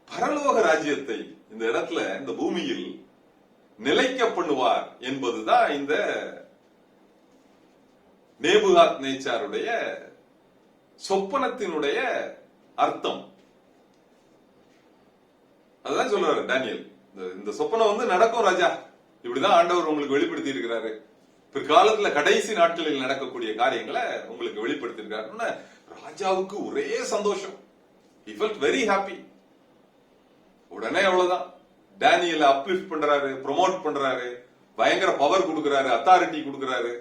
பரலோக ராஜ்யத்தை இந்த இடத்துல, இந்த பூமியில் நிலைக்க பண்ணுவார் என்பதுதான் இந்த நேபுகாத் நேச்சாருடைய சொப்பனத்தினுடைய அர்த்தம். அதுதான் சொல்றாரு டேனியல். இந்த சொப்பனம் நடக்கும் ராஜா, இப்படிதான் ஆண்டவர் உங்களுக்கு வெளிப்படுத்தி இருக்கிறாரு. பிற்காலத்துல கடைசி நாட்களில் நடக்கக்கூடிய காரியங்களை உங்களுக்கு வெளிப்படுத்தி இருக்காரு. ராஜாவுக்கு ஒரே சந்தோஷம். He felt very happy. உடனே அவ்வளவுதான், டேனியலை அப்லிஃப்ட் பண்றாரு, ப்ரொமோட் பண்றாரு, பயங்கர பவர் கொடுக்கிறாரு, அத்தாரிட்டி கொடுக்கிறாரு.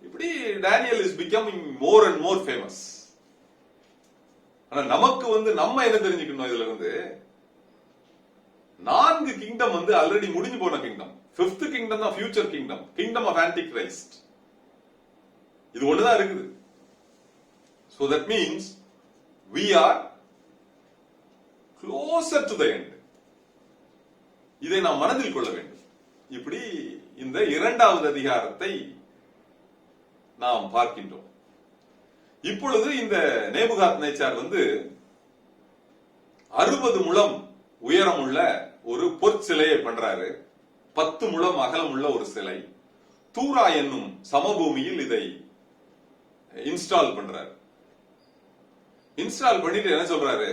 இப்படி Daniel is becoming more and more famous. ஆனா நமக்கு நம்ம என்ன தெரிஞ்சுக்கணும் இதுல இருந்து? 4 கிங்டம் ஆல்ரெடி முடிஞ்சு போன கிங்டம். 5th கிங்டம் தான் future kingdom, kingdom of antichrist. இது ஒண்ணுதான் இருக்குது. So that means we are closer to the end. இதை நாம் மனதில் கொள்ள வேண்டும். இப்படி இந்த 2வது அதிகாரத்தை நாம் பார்க்கின்றோம். இப்பொழுது இந்த நேபுகாத் நேச்சார் 60 முழம் உயரம் உள்ள ஒரு பொற்சிலையை பண்றாரு. 10 முழம் அகலம் உள்ள ஒரு சிலை. தூரா என்னும் சமபூமியில் இதை இன்ஸ்டால் பண்றாரு. இன்ஸ்டால் பண்ணிட்டு என்ன சொல்றாரு?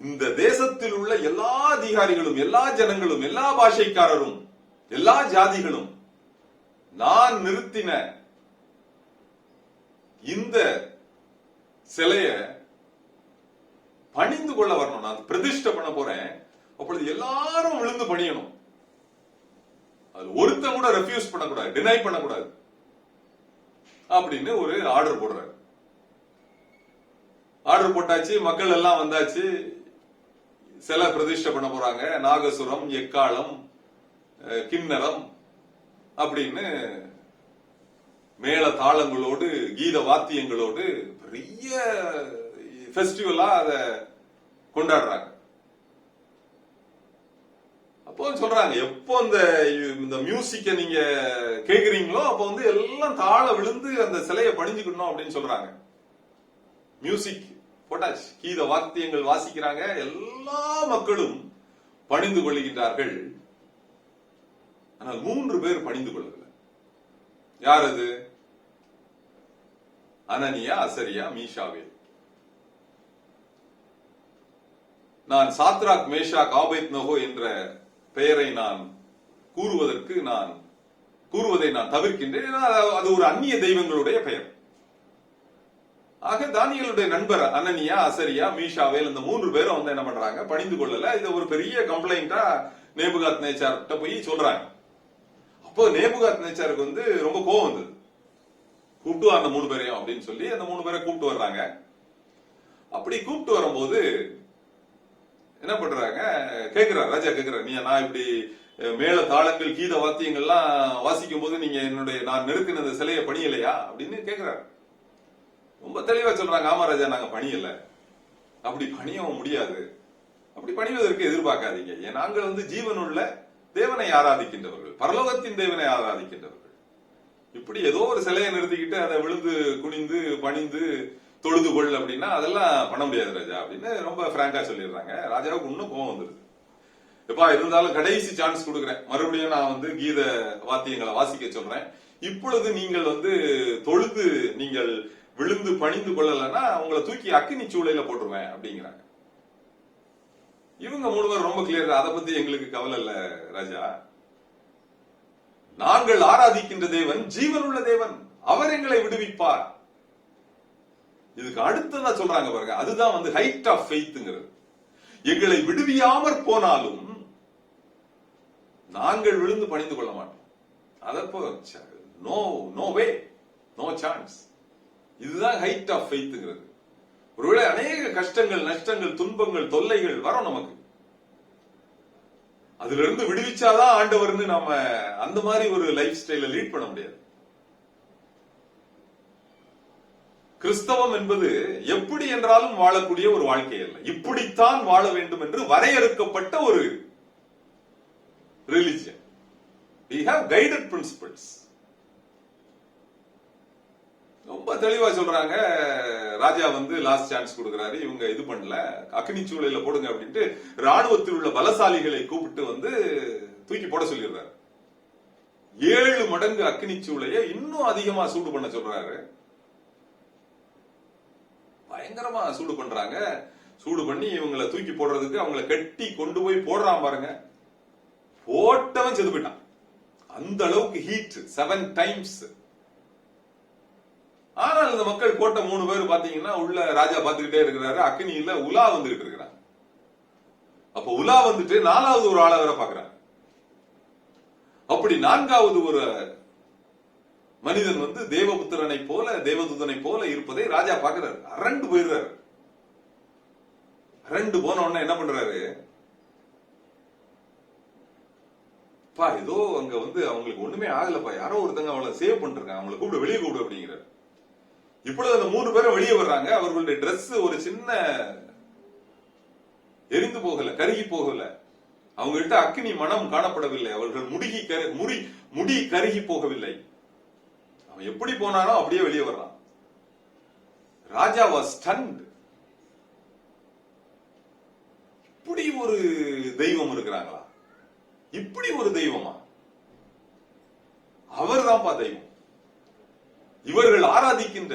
இந்த தேசத்தில் உள்ள எல்லா அதிகாரிகளும், எல்லா ஜனங்களும், எல்லா பாஷைக்காரரும், எல்லா ஜாதிகளும் நான் நிறுத்தின இந்த சிலைய பணிந்து கொள்ள வரணும். நான் பிரதிஷ்டை பண்ண போறேன். அப்பொழுது எல்லாரும் விழுந்து பணியணும். அது ஒருத்தன் கூட ரெஃப்யூஸ் பண்ணக்கூடாது, டினை பண்ணக்கூடாது அப்படின்னு ஒரு ஆர்டர் போடுறாரு. ஆர்டர் போட்டாச்சு, மக்கள் எல்லாம் வந்தாச்சு, சிலை பிரதிஷ்டை பண்ண போறாங்க. நாகசுரம், எக்காலம், கிண்ணரம் அப்படின்னு மேள தாளங்களோடு, கீத வாத்தியங்களோடு பெரிய ஃபெஸ்டிவலா அத கொண்டாடுறாங்க. அப்போ சொல்றாங்க, எப்போ இந்த மியூசிக்க நீங்க கேக்குறீங்களோ அப்போ எல்லாம் தாள விழுந்து அந்த சிலையை பணிஞ்சுக்கணும் அப்படின்னு சொல்றாங்க. மியூசிக் போட்டாச்சு, கீத வாத்தியங்கள் வாசிக்கிறாங்க, எல்லா மக்களும் பணிந்து கொள்கின்றார்கள். ஆனால் 3 பேர் பணிந்து கொள்ளவில்லை. யார் அது? அனனியா, அசரியா, மீஷாவேல். நான் சாத்ராக், மேஷாக், ஆபேத்நேகோ என்ற பெயரை நான் கூறுவதை நான் தவிர்க்கின்றேன். அது ஒரு அந்நிய தெய்வங்களுடைய பெயர். ஆக தானியேலுடைய நண்பர் அனனியா, அசரியா, மீஷாவேல் இந்த 3 பேரும் என்ன பண்றாங்க? பணிந்து கொள்ளல. இது ஒரு பெரிய கம்ப்ளைண்டா நேபுகாத் நேச்சார்கிட்ட போய் சொல்றாங்க. அப்போ நேபுகாத் நேச்சாருக்கு ரொம்ப கோவம் வந்தது. கூப்பிட்டு அந்த 3 பேரையும் அப்படின்னு சொல்லி அந்த 3 பேரை கூப்பிட்டு வர்றாங்க. அப்படி கூப்பிட்டு வரும்போது என்ன பண்றாங்க? கேக்குறாரு, ராஜா கேக்குறாரு, நான் இப்படி மேல தாளங்கள், கீத வாத்தியங்கள்லாம் வாசிக்கும் போது நீங்க நான் நிறுத்தின அந்த சிலையை பணியலையா அப்படின்னு கேக்குறாரு. ரொம்ப தெளிவா சொல்றாங்க, ஆமா ராஜா, நாங்க பணியல, அப்படி பணியவும் முடியாது, அப்படி பணிவதற்கு எதிர்பார்க்காதீங்க. நாங்கள் ஜீவனுள்ள தேவனை ஆராதிக்கின்றவர்கள், பரலோகத்தின் தேவனை ஆராதிக்கின்றவர்கள். இப்படி ஏதோ ஒரு சிலையை நிறுத்திக்கிட்டு அதை விழுந்து குனிந்து பணிந்து தொழுது கொள் அப்படின்னா அதெல்லாம் பண்ண முடியாது ராஜா அப்படின்னு ரொம்ப பிராங்கா சொல்லிடுறாங்க. ராஜாவுக்கு இன்னும் கோவம் வந்துருது. எப்பா, இருந்தாலும் கடைசி சான்ஸ் கொடுக்குறேன், மறுபடியும் நான் கீத வாத்தியங்களை வாசிக்க சொல்றேன். இப்பொழுது நீங்கள் தொழுது நீங்கள் விழுந்து பணிந்து கொள்ளலன்னா உங்களை தூக்கி அக்கினி சூளையில போட்டுருவேன் அப்படிங்கிறாங்க. இவங்க 3 பேர் ரொம்ப கிளியர், அதை பத்தி எங்களுக்கு கவலை இல்ல ராஜா, நாங்கள் ஆராதிக்கின்ற தேவன் ஜீவனுள்ள தேவன், அவர் எங்களை விடுவிப்பார், இதுக்கு அடுத்ததா சொல்றாங்க பாருங்க, அதுதான் வந்து ஹைட் ஆஃப் ஃபெய்த்ங்கிறது. எங்களை விடுவியாமற் போனாலும் நாங்கள் விழுந்து பணிந்து கொள்ள மாட்டோம். அதப்போ நோ வே, நோ சான்ஸ். இதுதான் ஹைட் ஆஃப் ஃபெய்த்ங்கிறது. ஒருவேளை அநேக கஷ்டங்கள், நஷ்டங்கள், துன்பங்கள், தொல்லைகள் வரும் நமக்கு. அதுல இருந்து விடுவிச்சாதான் ஆண்டவர்னு நாம அந்த மாதிரி ஒரு லைஃப் ஸ்டைல லீட் பண்ண முடியாது. கிறிஸ்தவம் என்பது எப்படி என்றாலும் வாழக்கூடிய ஒரு வாழ்க்கை அல்ல. இப்படித்தான் வாழ வேண்டும் என்று வரையறுக்கப்பட்ட ஒரு religion. We have guided principles. ரொம்ப தெளிவா சொல்றாங்க. ராஜா வந்து லாஸ்ட் சான்ஸ் கொடுக்கிறாரு, இவங்க இது பண்ணல, அக்னி சூளையில போடுங்க அப்படின்ட்டு ராணுவத்தில் உள்ள பலசாலிகளை கூப்பிட்டு வந்து தூக்கி போட சொல்லிடுறாரு. 7 மடங்கு அக்னி சூளையை இன்னும் அதிகமா சூடு பண்ண சொல்றாரு. பயங்கரமா சூடு பண்றாங்க. சூடு பண்ணி இவங்களை தூக்கி போடுறதுக்கு அவங்களை கட்டி கொண்டு போய் போடுறான் பாருங்க. போட்டவன் செத்து போயிட்டான். அந்த அளவுக்கு ஹீட், 7 டைம்ஸ். ஆனால் இந்த மக்கள் போட்ட 3 பேர் பாத்தீங்கன்னா உள்ள ராஜா பாத்துக்கிட்டே இருக்கிறாரு, அக்னியில உலா வந்துகிட்டு இருக்கிறாங்க. அப்ப உலா வந்துட்டு 4வது ஒரு ஆளை வேற பாக்குறாங்க. அப்படி 4வது ஒரு மனிதன் வந்து தேவபுத்திரனை போல, தேவதூதனை போல இருப்பதை ராஜா பாக்குறாரு. அரண்டு போயிடுறாரு. அரண்டு போன உடனே என்ன பண்றாரு, பா ஏதோ அங்க வந்து அவங்களுக்கு ஒண்ணுமே ஆகலப்பா, யாரோ ஒருத்தங்க அவளை சேவ் பண்ணிருக்காங்க, அவங்களை கூப்பிடு, வெளியே கூப்பிடு அப்படிங்கிறாரு. இப்பொழுது அந்த 3 பேரும் வெளியே வர்றாங்க. அவர்களுடைய டிரெஸ் ஒரு சின்ன எரிந்து போகல, கருகி போகல. அவங்கள்ட்ட அக்னி மனம் காணப்படவில்லை. அவர்கள் முடி கருகி போகவில்லை. அவன் எப்படி போனானோ அப்படியே வெளியே வர்றான். ராஜா வாஸ் ஸ்டன்ட். இப்படி ஒரு தெய்வம் இருக்கிறாங்களா? இப்படி ஒரு தெய்வமா? அவர்தான்ப்பா தெய்வம். இவர்கள் ஆராதிக்கின்ற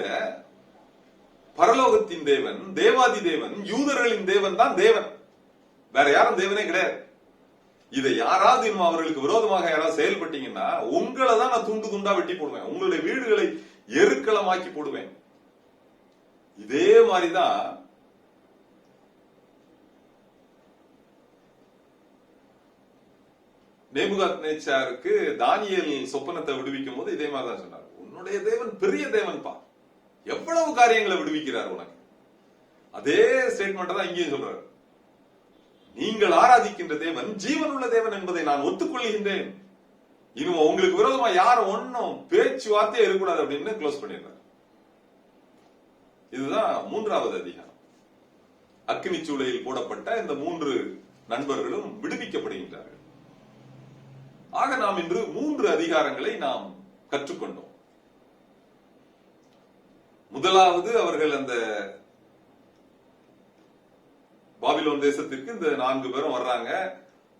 பரலோகத்தின் தேவன், தேவாதி தேவன், யூதர்களின் தேவன் தான் தேவன். வேற யாரும் தேவனே கிடையாது. இதை யாராவது இன்னும் அவர்களுக்கு விரோதமாக யாராவது செயல்பட்டீங்கன்னா உங்களை தான் நான் துண்டு துண்டா வெட்டி போடுவேன். உங்களுடைய வீடுகளை எருக்களமாக்கி போடுவேன். இதே மாதிரிதான் நேபுகாத்நேச்சாருக்கு தானியேல் சொப்பனத்தை விடுவிக்கும் போது இதே மாதிரிதான் சொன்னார். உன்னுடைய தேவன் பெரிய தேவன்பா, எவ்வளவு காரியங்களை விடுவிக்கிறார் உனக்கு. அதே ஸ்டேட்மெண்ட் தான் இங்கேயும் சொல்றாரு. நீங்கள் ஆராதிக்கின்ற தேவன் ஜீவனுள்ள தேவன் என்பதை நான் ஒத்துக்கொள்கின்றேன். இனிமே உங்களுக்கு விரோதமா யாரும் ஒன்னும் பேச்சுவார்த்தையே இருக்கக்கூடாது அப்படின்னு க்ளோஸ் பண்ணிடுறாரு. இதுதான் 3வது அதிகாரம். அக்னி சூளையில் போடப்பட்ட இந்த 3 நண்பர்களும் விடுவிக்கப்படுகின்றார்கள். ஆக நாம் இன்று 3 அதிகாரங்களை நாம் கற்றுக்கொண்டோம். முதலாவது, அவர்கள் அந்த பாபிலோன் தேசத்திற்கு இந்த 4 பேரும் வர்றாங்க.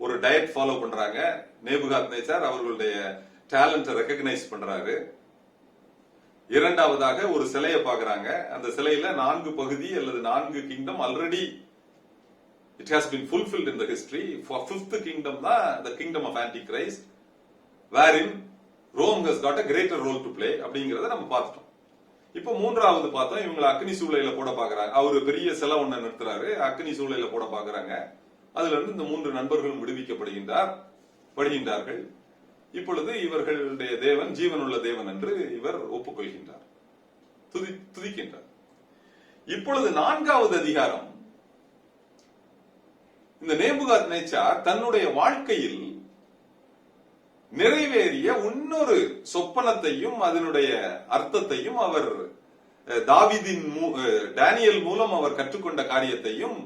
ஒரு டயட் ஃபாலோ பண்றாங்க. நேபுகாத்நேச்சார் அவர்களுடைய டேலண்ட ரெகக்னைஸ் பண்றாரு. இரண்டாவதாக ஒரு சிலையை பாக்குறாங்க. அந்த சிலையில 4 பகுதி அல்லது 4 kingdom already it has been fulfilled in the history. For 5th kingdom தான் the kingdom of Antichrist, wherein Rome has got a greater role to play அப்படிங்கறத நம்ம பார்த்துட்டோம். இப்ப 3வது பார்த்தோம். இவங்களை அக்னி சூளையில போட பாக்குறாங்க. அவரு பெரிய சிலை ஒண்ணு நிறுத்துறாரு, அக்னி சூளையில போட பாக்குறாங்க. அதுல இருந்து இந்த 3 நண்பர்களும் விடுவிக்கப்படுகின்றார்கள். இப்பொழுது இவர்களுடைய தேவன் ஜீவனுள்ள தேவன் என்று இவர் ஒப்புக்கொள்கின்றார், துதிக்கின்றார். இப்பொழுது 4வது அதிகாரம், இந்த நேபுகாத்நேச்சார் தன்னுடைய வாழ்க்கையில் நிறைவேறிய இன்னொரு சொப்பனத்தையும் அதனுடைய அர்த்தத்தையும் அவர் டேனியல் மூலம் அவர் கற்றுக்கொண்ட காரியத்தையும்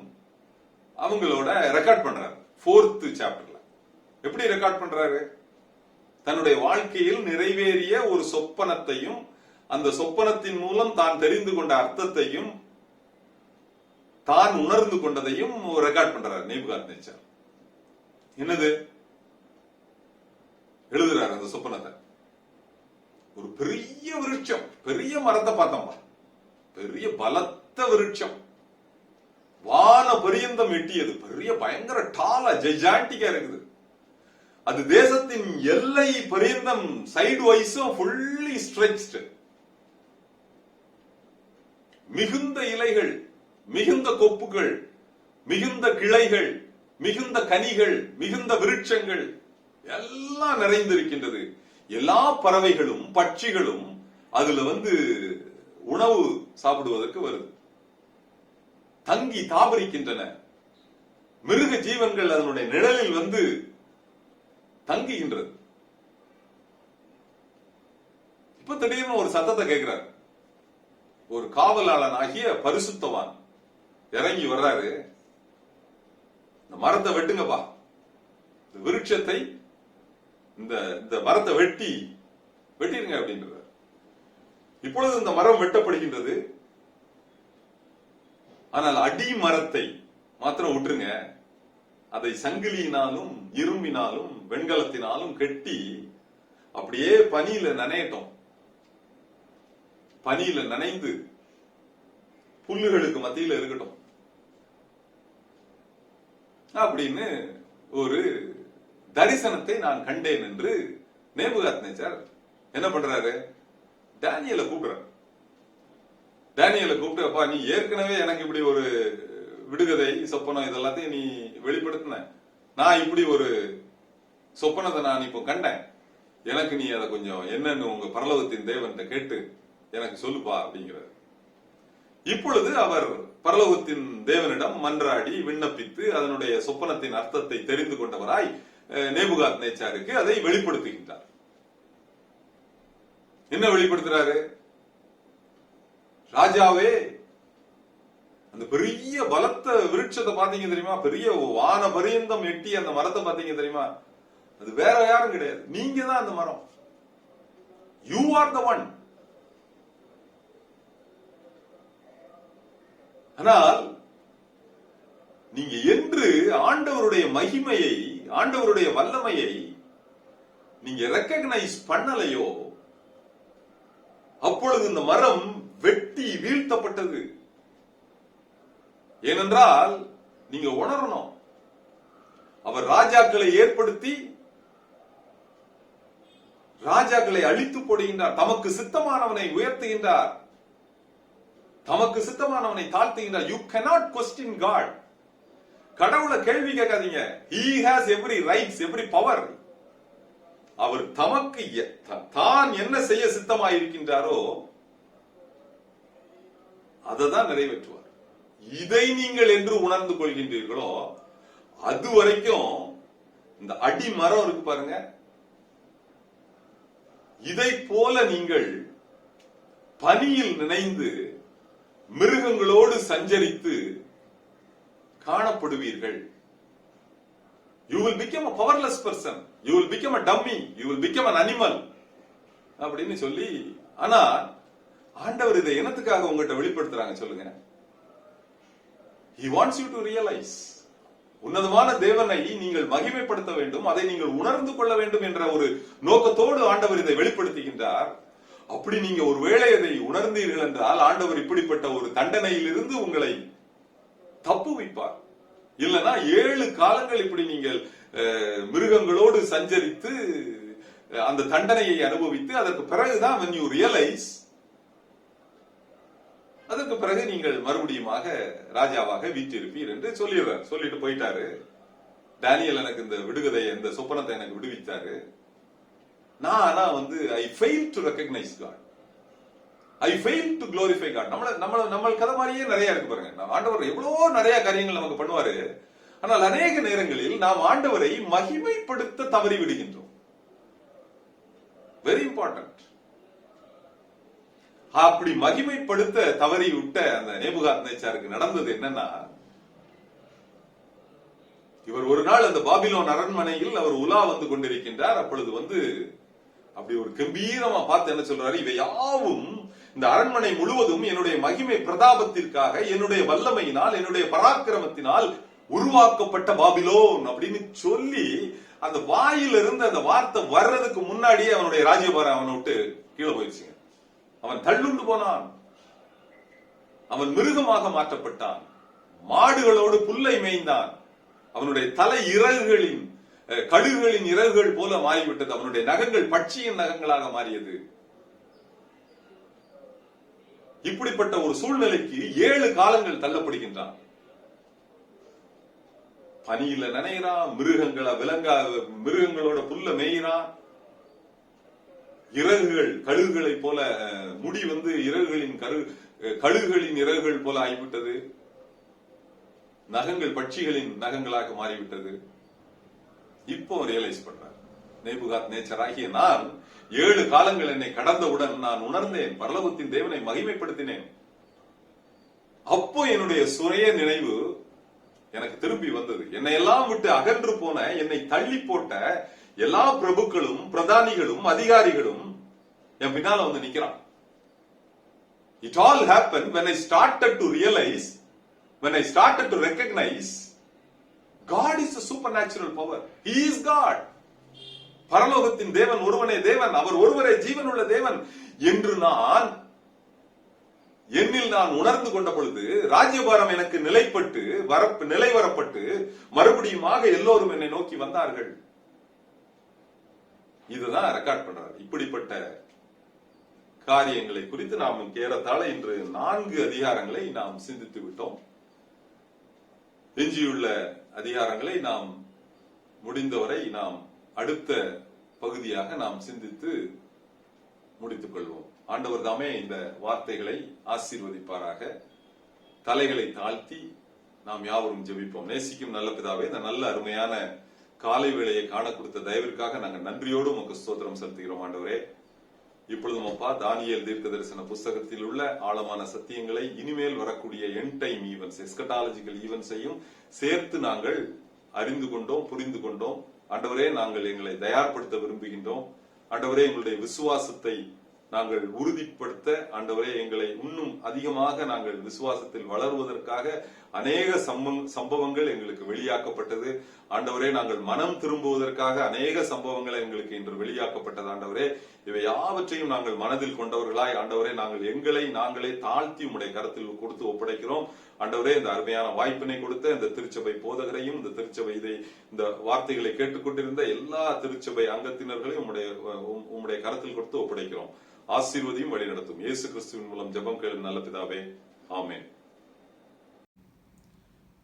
அவங்களோட ரெக்கார்ட் பண்றாரு. 4th சாப்டர்ல எப்படி ரெக்கார்ட் பண்றாரு? தன்னுடைய வாழ்க்கையில் நிறைவேறிய ஒரு சொப்பனத்தையும் அந்த சொப்பனத்தின் மூலம் தான் தெரிந்து கொண்ட அர்த்தத்தையும் தான் உணர்ந்து கொண்டதையும் ரெக்கார்ட் பண்றாரு நேபுகாத்நேச்சார். என்னது எழுதுறாரு? அந்த சொப்பனத்தை ஒரு பெரிய விருட்சம், பெரிய மரத்தை பார்த்தோம்பா, பெரிய பலத்த விருட்சம், வான பரியந்தம் எட்டியது, பெரிய பயங்கர டாலா ஜெஜாண்டிக்கா இருக்குது. அது தேசத்தின் எல்லை பரியந்தம் சைடு வைஸும் ஃபுல்லி ஸ்ட்ரெச்டு. மிகுந்த இலைகள், மிகுந்த கொப்புகள், மிகுந்த கிளைகள், மிகுந்த கனிகள், மிகுந்த விருட்சங்கள் எல்லாம் நிறைந்திருக்கின்றது. எல்லா பறவைகளும் பட்சிகளும் அதுல உணவு சாப்பிடுவதற்கு வருது, தங்கி தாபரிக்கின்றன. மிருக ஜீவன்கள் அதனுடைய நிழலில் தங்குகின்றது. இப்ப திடீர்னு ஒரு சத்தத்தை கேட்கிறார். ஒரு காவலாளன் ஆகிய பரிசுத்தவான் இறங்கி வர்றாரு. இந்த மரத்தை வெட்டுங்கப்பா, இந்த விருட்சத்தை, இந்த மரத்தை வெட்டிருங்க அப்படின்றார். இப்பொழுது இந்த மரம் வெட்டப்படுகின்றது. ஆனால் அடி மரத்தை மாத்திரம் விட்டுருங்க, அதை சங்கிலியினாலும் இரும்பினாலும் வெண்கலத்தினாலும் கட்டி அப்படியே பனியில நனையட்டும், பனியில நனைந்து புல்லுகளுக்கு மத்தியில இருக்கட்டும் அப்படின்னு ஒரு தரிசனத்தை நான் கண்டேன் என்று நேபுகாத்நேச்சார் என்ன பண்றாரு? தானியேலை கூப்பிடுறார். தானியேலை கூப்பிட்டு, அப்பா நீ ஏற்கனவே எனக்கு இப்படி ஒரு விடுகதை சொப்பனம் இதெல்லாத்தையும் நீ வெளிப்படுத்தின, நான் இப்படி ஒரு சொப்பனத்தை நான் இப்போ கண்டேன், எனக்கு நீ அதை கொஞ்சம் என்னன்னு உங்க பரலோகத்தின் தேவன்கிட்ட கேட்டு எனக்கு சொல்லுப்பா அப்படிங்கிறார். இப்பொழுது அவர் பரலோகத்தின் தேவனிடம் மன்றாடி விண்ணப்பித்து அதனுடைய சொப்பனத்தின் அர்த்தத்தை தெரிந்து கொண்டவராய் நேபுகாத்நேச்சாருக்கு அதை வெளிப்படுத்துகின்றார். என்ன வெளிப்படுத்துறாரு? ராஜாவே, அந்த பெரிய பலத்த விருட்சத்தை பாத்தீங்க தெரியுமா? பெரிய வான பரியந்தம் எட்டி அந்த மரத்தை பாத்தீங்க தெரியுமா? அது வேற யாரும் கிடையாது, நீங்க தான் அந்த மரம். You are the one. ஆனால் நீங்க என்று ஆண்டவருடைய மகிமையை, ஆண்டவருடைய வல்லமையை நீங்க ரெக்கக்னைஸ் பண்ணலையோ, அப்பொழுது இந்த மரம் வெட்டி வீழ்த்தப்பட்டது. ஏனென்றால் நீங்க உணரணும், அவர் ராஜாக்களை ஏற்படுத்தி ராஜாக்களை அழித்து போடுகின்றார், தமக்கு சித்தமானவனை உயர்த்துகின்றார், தமக்கு சித்தமானவனை தாழ்த்துகின்றார். You cannot question God. கடவுளை கேள்வி கேட்காதீங்க. He has every rights, every power. அவர் தமக்கு தான் என்ன செய்ய சித்தமாயிருக்கின்றாரோ அதை தான் நிறைவேற்றுவார். இதை நீங்கள் என்று உணர்ந்து கொள்கின்றீர்களோ அது வரைக்கும் இந்த அடி மரம் இருக்கு பாருங்க, இதை போல நீங்கள் பனியில் நினைந்து மிருகங்களோடு சஞ்சரித்து காணப்படுவீர்கள். You will become a powerless person. You will become a dummy. You will become an animal. அப்படின்னு சொல்லி, ஆனா ஆண்டவர் இதை என்னத்துக்காக உங்கள்கிட்ட வெளிப்படுத்துறாங்க சொல்லுங்க? He wants you to realize. உன்னதமான தேவனை நீங்கள் மகிமைப்படுத்த வேண்டும், அதை நீங்கள் உணர்ந்து கொள்ள வேண்டும் என்ற ஒரு நோக்கத்தோடு ஆண்டவர் இதை வெளிப்படுத்துகின்றார். அப்படி நீங்க ஒருவேளை அதை உணர்ந்தீர்கள் என்றால் ஆண்டவர் இப்படிப்பட்ட ஒரு தண்டனையில் இருந்து உங்களை தப்புவிப்பார். இல்லனா 7 காலங்கள் இப்படி நீங்கள் மிருகங்களோடு சஞ்சரித்து அந்த தண்டனையை அனுபவித்து அதற்கு பிறகுதான் when you realize, அதற்கு பிறகு நீங்கள் மறுபடியுமாக ராஜாவாக வீற்றிருப்பீர் என்று சொல்லிடுறார். சொல்லிட்டு போயிட்டாரு. தானியேல் எனக்கு இந்த விடுகதையை, இந்த சொப்பனத்தை எனக்கு விடுவித்தாரு. நான் ஆனா I failed to recognize God. I failed to glorify God. நம்ம கதை மாதிரியே நிறைய இருக்கு பாருங்க. ஆண்டவர் எவ்வளவோ நிறைய காரியங்கள் நமக்கு பண்ணுவாரு. ஆனால் அநேக நேரங்களில் நாம் ஆண்டவரை மகிமைப்படுத்த தவறி விடுகின்றோம். Very important. அப்படி மகிமைப்படுத்த தவறி விட்ட அந்த நேபுகாத்நேச்சாருக்கு நடந்தது என்னன்னா, இவர் ஒரு நாள் அந்த பாபிலோன் அரண்மனையில் அவர் உலா வந்து கொண்டிருக்கின்றார். அப்பொழுது அப்படி ஒரு கம்பீரமா பார்த்து என்ன சொல்றாரு, இவை யாவும் இந்த அரண்மனை முழுவதும் என்னுடைய மகிமை பிரதாபத்திற்காக, என்னுடைய வல்லமையினால், என்னுடைய பராக்கிரமத்தினால் உருவாக்கப்பட்ட பாபிலோன் அப்படின்னு சொல்லி அந்த வாயிலிருந்து அந்த வார்த்தை வர்றதுக்கு முன்னாடியே அவனுடைய ராஜ்யபாரம் அவனை விட்டு கீழே போயிடுச்சுங்க. அவன் தள்ளுண்டு போனான். அவன் மிருகமாக மாற்றப்பட்டான். மாடுகளோடு புல்லை மேய்ந்தான். அவனுடைய தலை இறகுகளின் கழுகுகளின் இறகுகள் போல மாறிவிட்டது. அவனுடைய நகங்கள் பட்சியின் நகங்களாக மாறியது. இப்படிப்பட்ட ஒரு சூழ்நிலைக்கு 7 காலங்கள் தள்ளப்படுகின்றான். பனியில நனைகிறான், மிருகங்களோட புல்ல மேயிறான், இறகுகள் கழுகுகளை போல, முடி கழுகுகளின் இறகுகள் போல ஆகிவிட்டது, நகங்கள் பட்சிகளின் நகங்களாக மாறிவிட்டது. இப்போ ரியலைஸ் பண்றார், நேபுகாத் நேச்சராகிய நான் 7 காலங்கள் என்னை கடந்தவுடன் நான் உணர்ந்தேன், பரலோகத்தின் தேவனை மகிமைப்படுத்தினேன். அப்போ என்னுடைய சுய நினைவு எனக்கு திரும்பி வந்தது. என்னை எல்லாம் விட்டு அகன்று போன, என்னை தள்ளி போட்ட எல்லா பிரபுக்களும், பிரதானிகளும், அதிகாரிகளும் என் பின்னால வந்து நிக்கிறான். It all happened when I started to realize, when I started to recognize God is a supernatural power. He is God. பரலோகத்தின் தேவன் ஒருவனே தேவன், அவர் ஒருவரே ஜீவனுள்ள தேவன் என்று என்னில் நான் உணர்ந்து கொண்ட பொழுது ராஜ்யபாரம் எனக்கு நிலை வரப்பட்டு மறுபடியுமாக எல்லோரும் என்னை நோக்கி வந்தார்கள். இதுதான் ரெக்கார்ட் பண்றாரு. இப்படிப்பட்ட காரியங்களை குறித்து நாம் ஏறத்தாழ இன்று 4 அதிகாரங்களை நாம் சிந்தித்து விட்டோம். எஞ்சியுள்ள அதிகாரங்களை நாம் முடிந்தவரை நாம் அடுத்த பகுதியாக நாம் சிந்தித்து முடித்துக் கொள்வோம். ஆண்டவர் தாமே இந்த வார்த்தைகளை ஆசீர்வதிப்பாராக. தலைகளை தாழ்த்தி நாம் யாவரும் ஜெபிப்போம். நேசிக்கும் நல்ல பிதாவே, இந்த நல்ல அருமையான காலை வேளையை காண கொடுத்த தயவிற்காக நாங்கள் நன்றியோடு உமக்கு ஸ்தோத்திரம் செலுத்துகிறோம். ஆண்டவரே, இப்பொழுதும் அப்பா தானியேல் தீர்க்க தரிசன புஸ்தகத்தில் உள்ள ஆழமான சத்தியங்களை இனிமேல் வரக்கூடிய எண்ட் டைம் ஈவென்ட்ஸ், எஸ்கட்டாலஜிக்கல் ஈவென்ட்ஸையும் சேர்த்து நாங்கள் அறிந்து கொண்டோம், புரிந்து கொண்டோம். ஆண்டவரே, நாங்கள் எங்களை தயார்படுத்த விரும்புகின்றோம். ஆண்டவரே, எங்களுடைய விசுவாசத்தை நாங்கள் உறுதிப்படுத்த, ஆண்டவரே, எங்களை இன்னும் அதிகமாக நாங்கள் விசுவாசத்தில் வளருவதற்காக அநேக சம்பவங்கள் எங்களுக்கு வெளியாக்கப்பட்டது. ஆண்டவரே, நாங்கள் மனம் திரும்புவதற்காக அநேக சம்பவங்கள் எங்களுக்கு இன்று வெளியாக்கப்பட்டது. ஆண்டவரே, இவை யாவற்றையும் நாங்கள் மனதில் கொண்டவர்களாய், ஆண்டவரே, நாங்கள் எங்களை நாங்களே தாழ்த்தி உம்முடைய கரத்தில் கொடுத்து ஒப்படைக்கிறோம். ஆண்டவரே, இந்த அருமையான வாய்ப்பினை கொடுத்த இந்த திருச்சபை போதகரையும், இந்த திருச்சபை இந்த வார்த்தைகளை கேட்டுக்கொண்டிருந்த எல்லா திருச்சபை அங்கத்தினர்களையும் உம்முடைய கரத்தில் கொடுத்து ஒப்படைக்கிறோம். ஆசீர்வதியும் வழி நடத்தும். இயேசு கிறிஸ்துவின் மூலம் ஜெபம் கேளும் நல்ல பிதாவே, ஆமென்.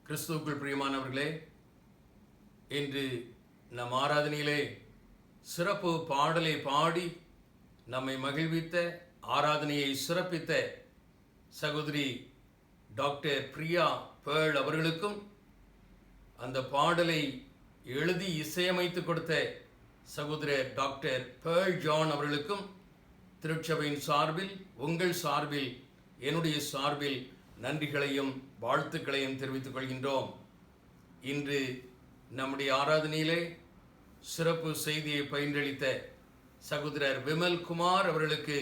கிறிஸ்துவுக்குள் பிரியமானவர்களே, இன்று நம் ஆராதனையிலே சிறப்பு பாடலை பாடி நம்மை மகிழ்வித்த, ஆராதனையை சிறப்பித்த சகோதரி டாக்டர் பிரியா பேர்ல் அவர்களுக்கும், அந்த பாடலை எழுதி இசையமைத்து கொடுத்த சகோதரர் டாக்டர் பேர்ல் ஜான் அவர்களுக்கும் திருச்சபையின் சார்பில், உங்கள் சார்பில், என்னுடைய சார்பில் நன்றிகளையும் வாழ்த்துக்களையும் தெரிவித்துக் கொள்கின்றோம். இன்று நம்முடைய ஆராதனையிலே சிறப்பு செய்தியை பயின்றளித்த சகோதரர் விமல் குமார் அவர்களுக்கு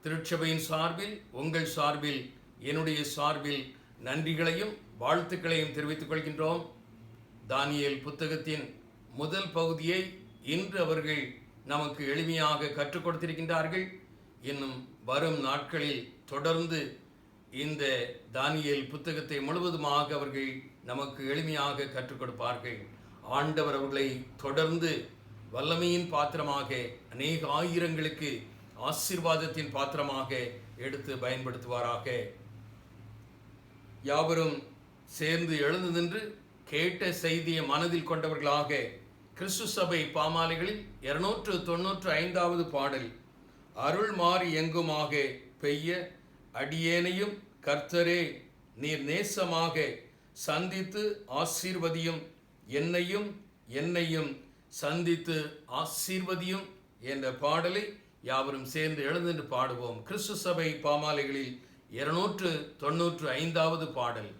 திருச்சபையின் சார்பில், உங்கள் சார்பில், என்னுடைய சார்பில் நன்றிகளையும் வாழ்த்துக்களையும் தெரிவித்துக் கொள்கின்றோம். தானியேல் புத்தகத்தின் முதல் பகுதியை இன்று அவர்கள் நமக்கு எளிமையாக கற்றுக் கொடுத்திருக்கின்றார்கள். இன்னும் வரும் நாட்களில் தொடர்ந்து இந்த தானியேல் புத்தகத்தை முழுவதுமாக அவர்கள் நமக்கு எளிமையாக கற்றுக் கொடுப்பார்கள். ஆண்டவர் அவர்களை தொடர்ந்து வல்லமையின் பாத்திரமாக, அநேக ஆயிரங்களுக்கு ஆசீர்வாதத்தின் பாத்திரமாக எடுத்து பயன்படுத்துவாராக. யாவரும் சேர்ந்து எழுந்து நின்று கேட்ட செய்தியை மனதில் கொண்டவர்களாக கிறிஸ்து சபை பாமாலைகளில் 295வது பாடல், அருள் மாறி எங்குமாக பெய்ய அடியேனையும் கர்த்தரே நீர் நேசமாக சந்தித்து ஆசீர்வதியும், என்னையும் சந்தித்து ஆசீர்வதியும் என்ற பாடலை யாவரும் சேர்ந்து எழுந்து பாடுவோம். கிறிஸ்து சபை பாமாலைகளில் 295வது பாடல்.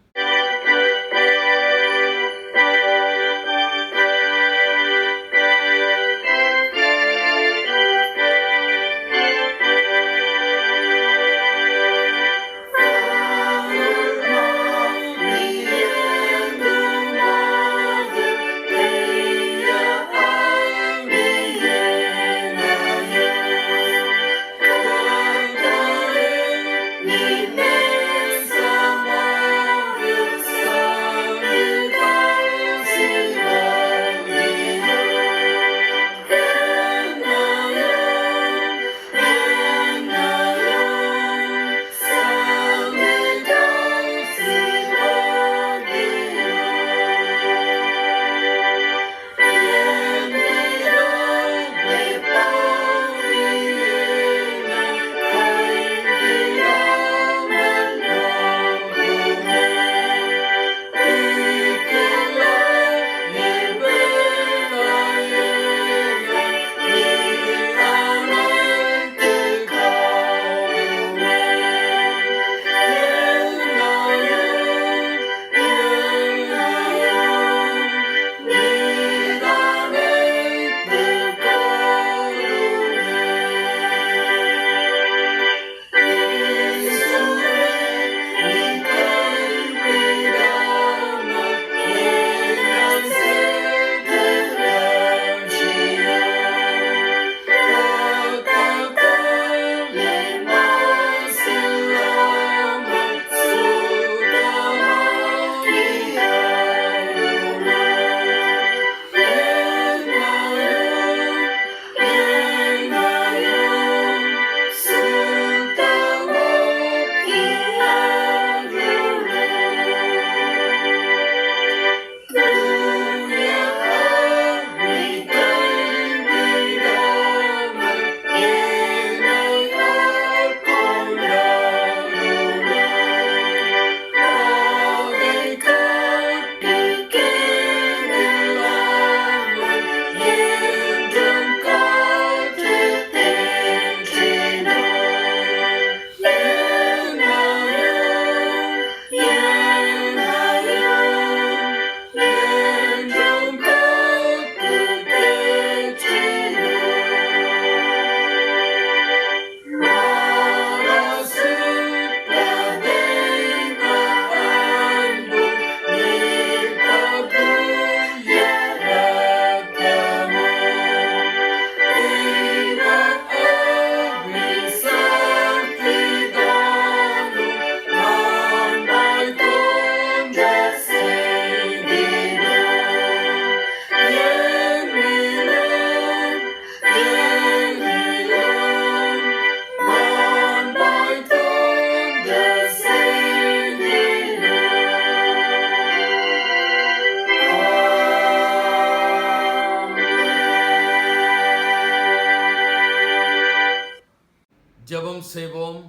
ஜெபம் செய்வோம்.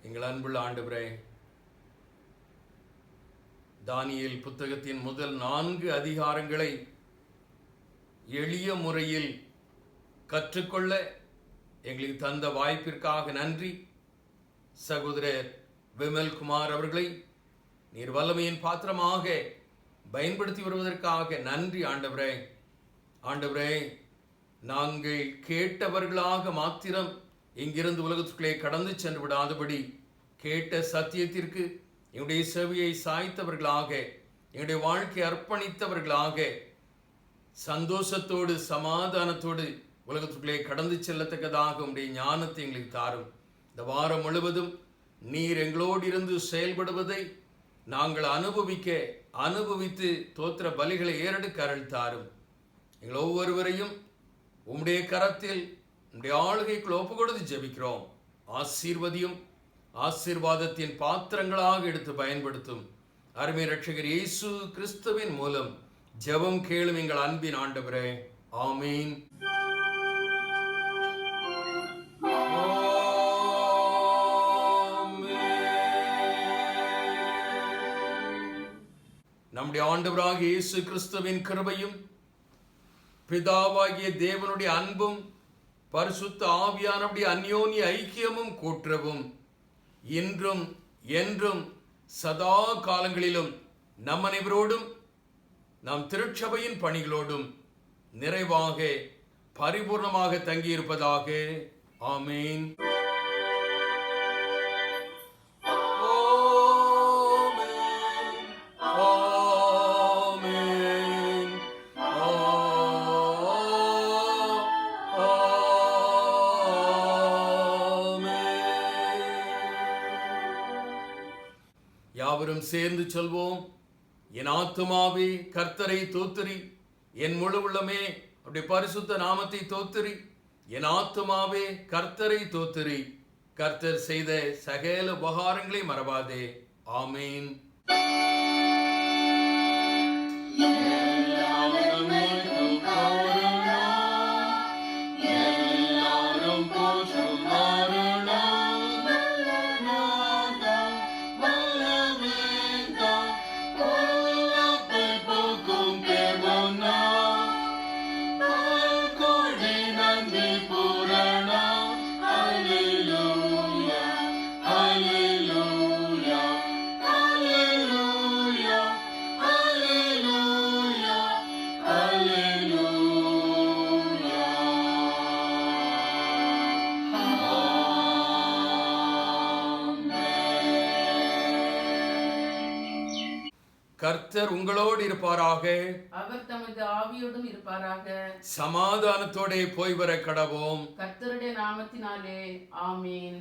எங்கள் அன்புள்ள ஆண்டவரே, தானியேல் புத்தகத்தின் முதல் 4 அதிகாரங்களை எளிய முறையில் கற்றுக்கொள்ள எங்களுக்கு தந்த வாய்ப்பிற்காக நன்றி. சகோதரர் விமல்குமார் அவர்களை நீர் வல்லமையின் பாத்திரமாக பயன்படுத்தி வருவதற்காக நன்றி ஆண்டவரே. ஆண்டவரே, நாங்கள் கேட்டவர்களாக மாத்திரம் இங்கிருந்து உலகத்துக்குள்ளே கடந்து சென்று விடாதபடி கேட்ட சத்தியத்திற்கு எங்களுடைய செவியை சாய்த்தவர்களாக, எங்களுடைய வாழ்க்கை அர்ப்பணித்தவர்களாக, சந்தோஷத்தோடு சமாதானத்தோடு உலகத்துக்குள்ளே கடந்து செல்லத்தக்கதாக உடைய ஞானத்தை எங்களுக்கு தாரும். இந்த வாரம் முழுவதும் நீர் எங்களோடு இருந்து செயல்படுவதை நாங்கள் அனுபவித்து தோத்திர பலிகளை ஏறெடுக்க அருள் தாரும். எங்கள் ஒவ்வொருவரையும் உம்முடைய கரத்தில் உம்முடைய ஆளுகைக்குள் ஒப்பு கொடுத்து ஜெபிக்கிறோம். ஆசீர்வதியும், ஆசீர்வாதத்தின் பாத்திரங்களாக எடுத்து பயன்படுத்தும். அருமை இரட்சகர் இயேசு கிறிஸ்துவின் மூலம் ஜெபம் கேளும் எங்கள் அன்பின் ஆண்டவரே. ஆமீன். நம்முடைய ஆண்டவராகிய இயேசு கிறிஸ்துவின் கிருபையும் பிதாவாகிய தேவனுடைய அன்பும் பரிசுத்த ஆவியானவருடைய அந்யோன்ய ஐக்கியமும் கூற்றவும் இன்றும் என்றும் சதா காலங்களிலும் நம் அனைவரோடும் நம் திருச்சபையின் பணிகளோடும் நிறைவாக பரிபூர்ணமாக தங்கியிருப்பதாக. ஆமீன். யாவரும் சேர்ந்து சொல்வோம். என் ஆத்துமாவே கர்த்தரை தோத்திரி, என் முழு உள்ளமே அவருடைய பரிசுத்த நாமத்தை தோத்திரி. என் ஆத்துமாவே கர்த்தரை தோத்திரி, கர்த்தர் செய்த சகல உபகாரங்களை மறவாதே. ஆமீன். கர்த்தர் உங்களோடு இருப்பாராக. அவர் தமது ஆவியோடும் இருப்பாராக. சமாதானத்தோட போய் வர கடவோம். கர்த்தருடைய நாமத்தினாலே. ஆமீன்.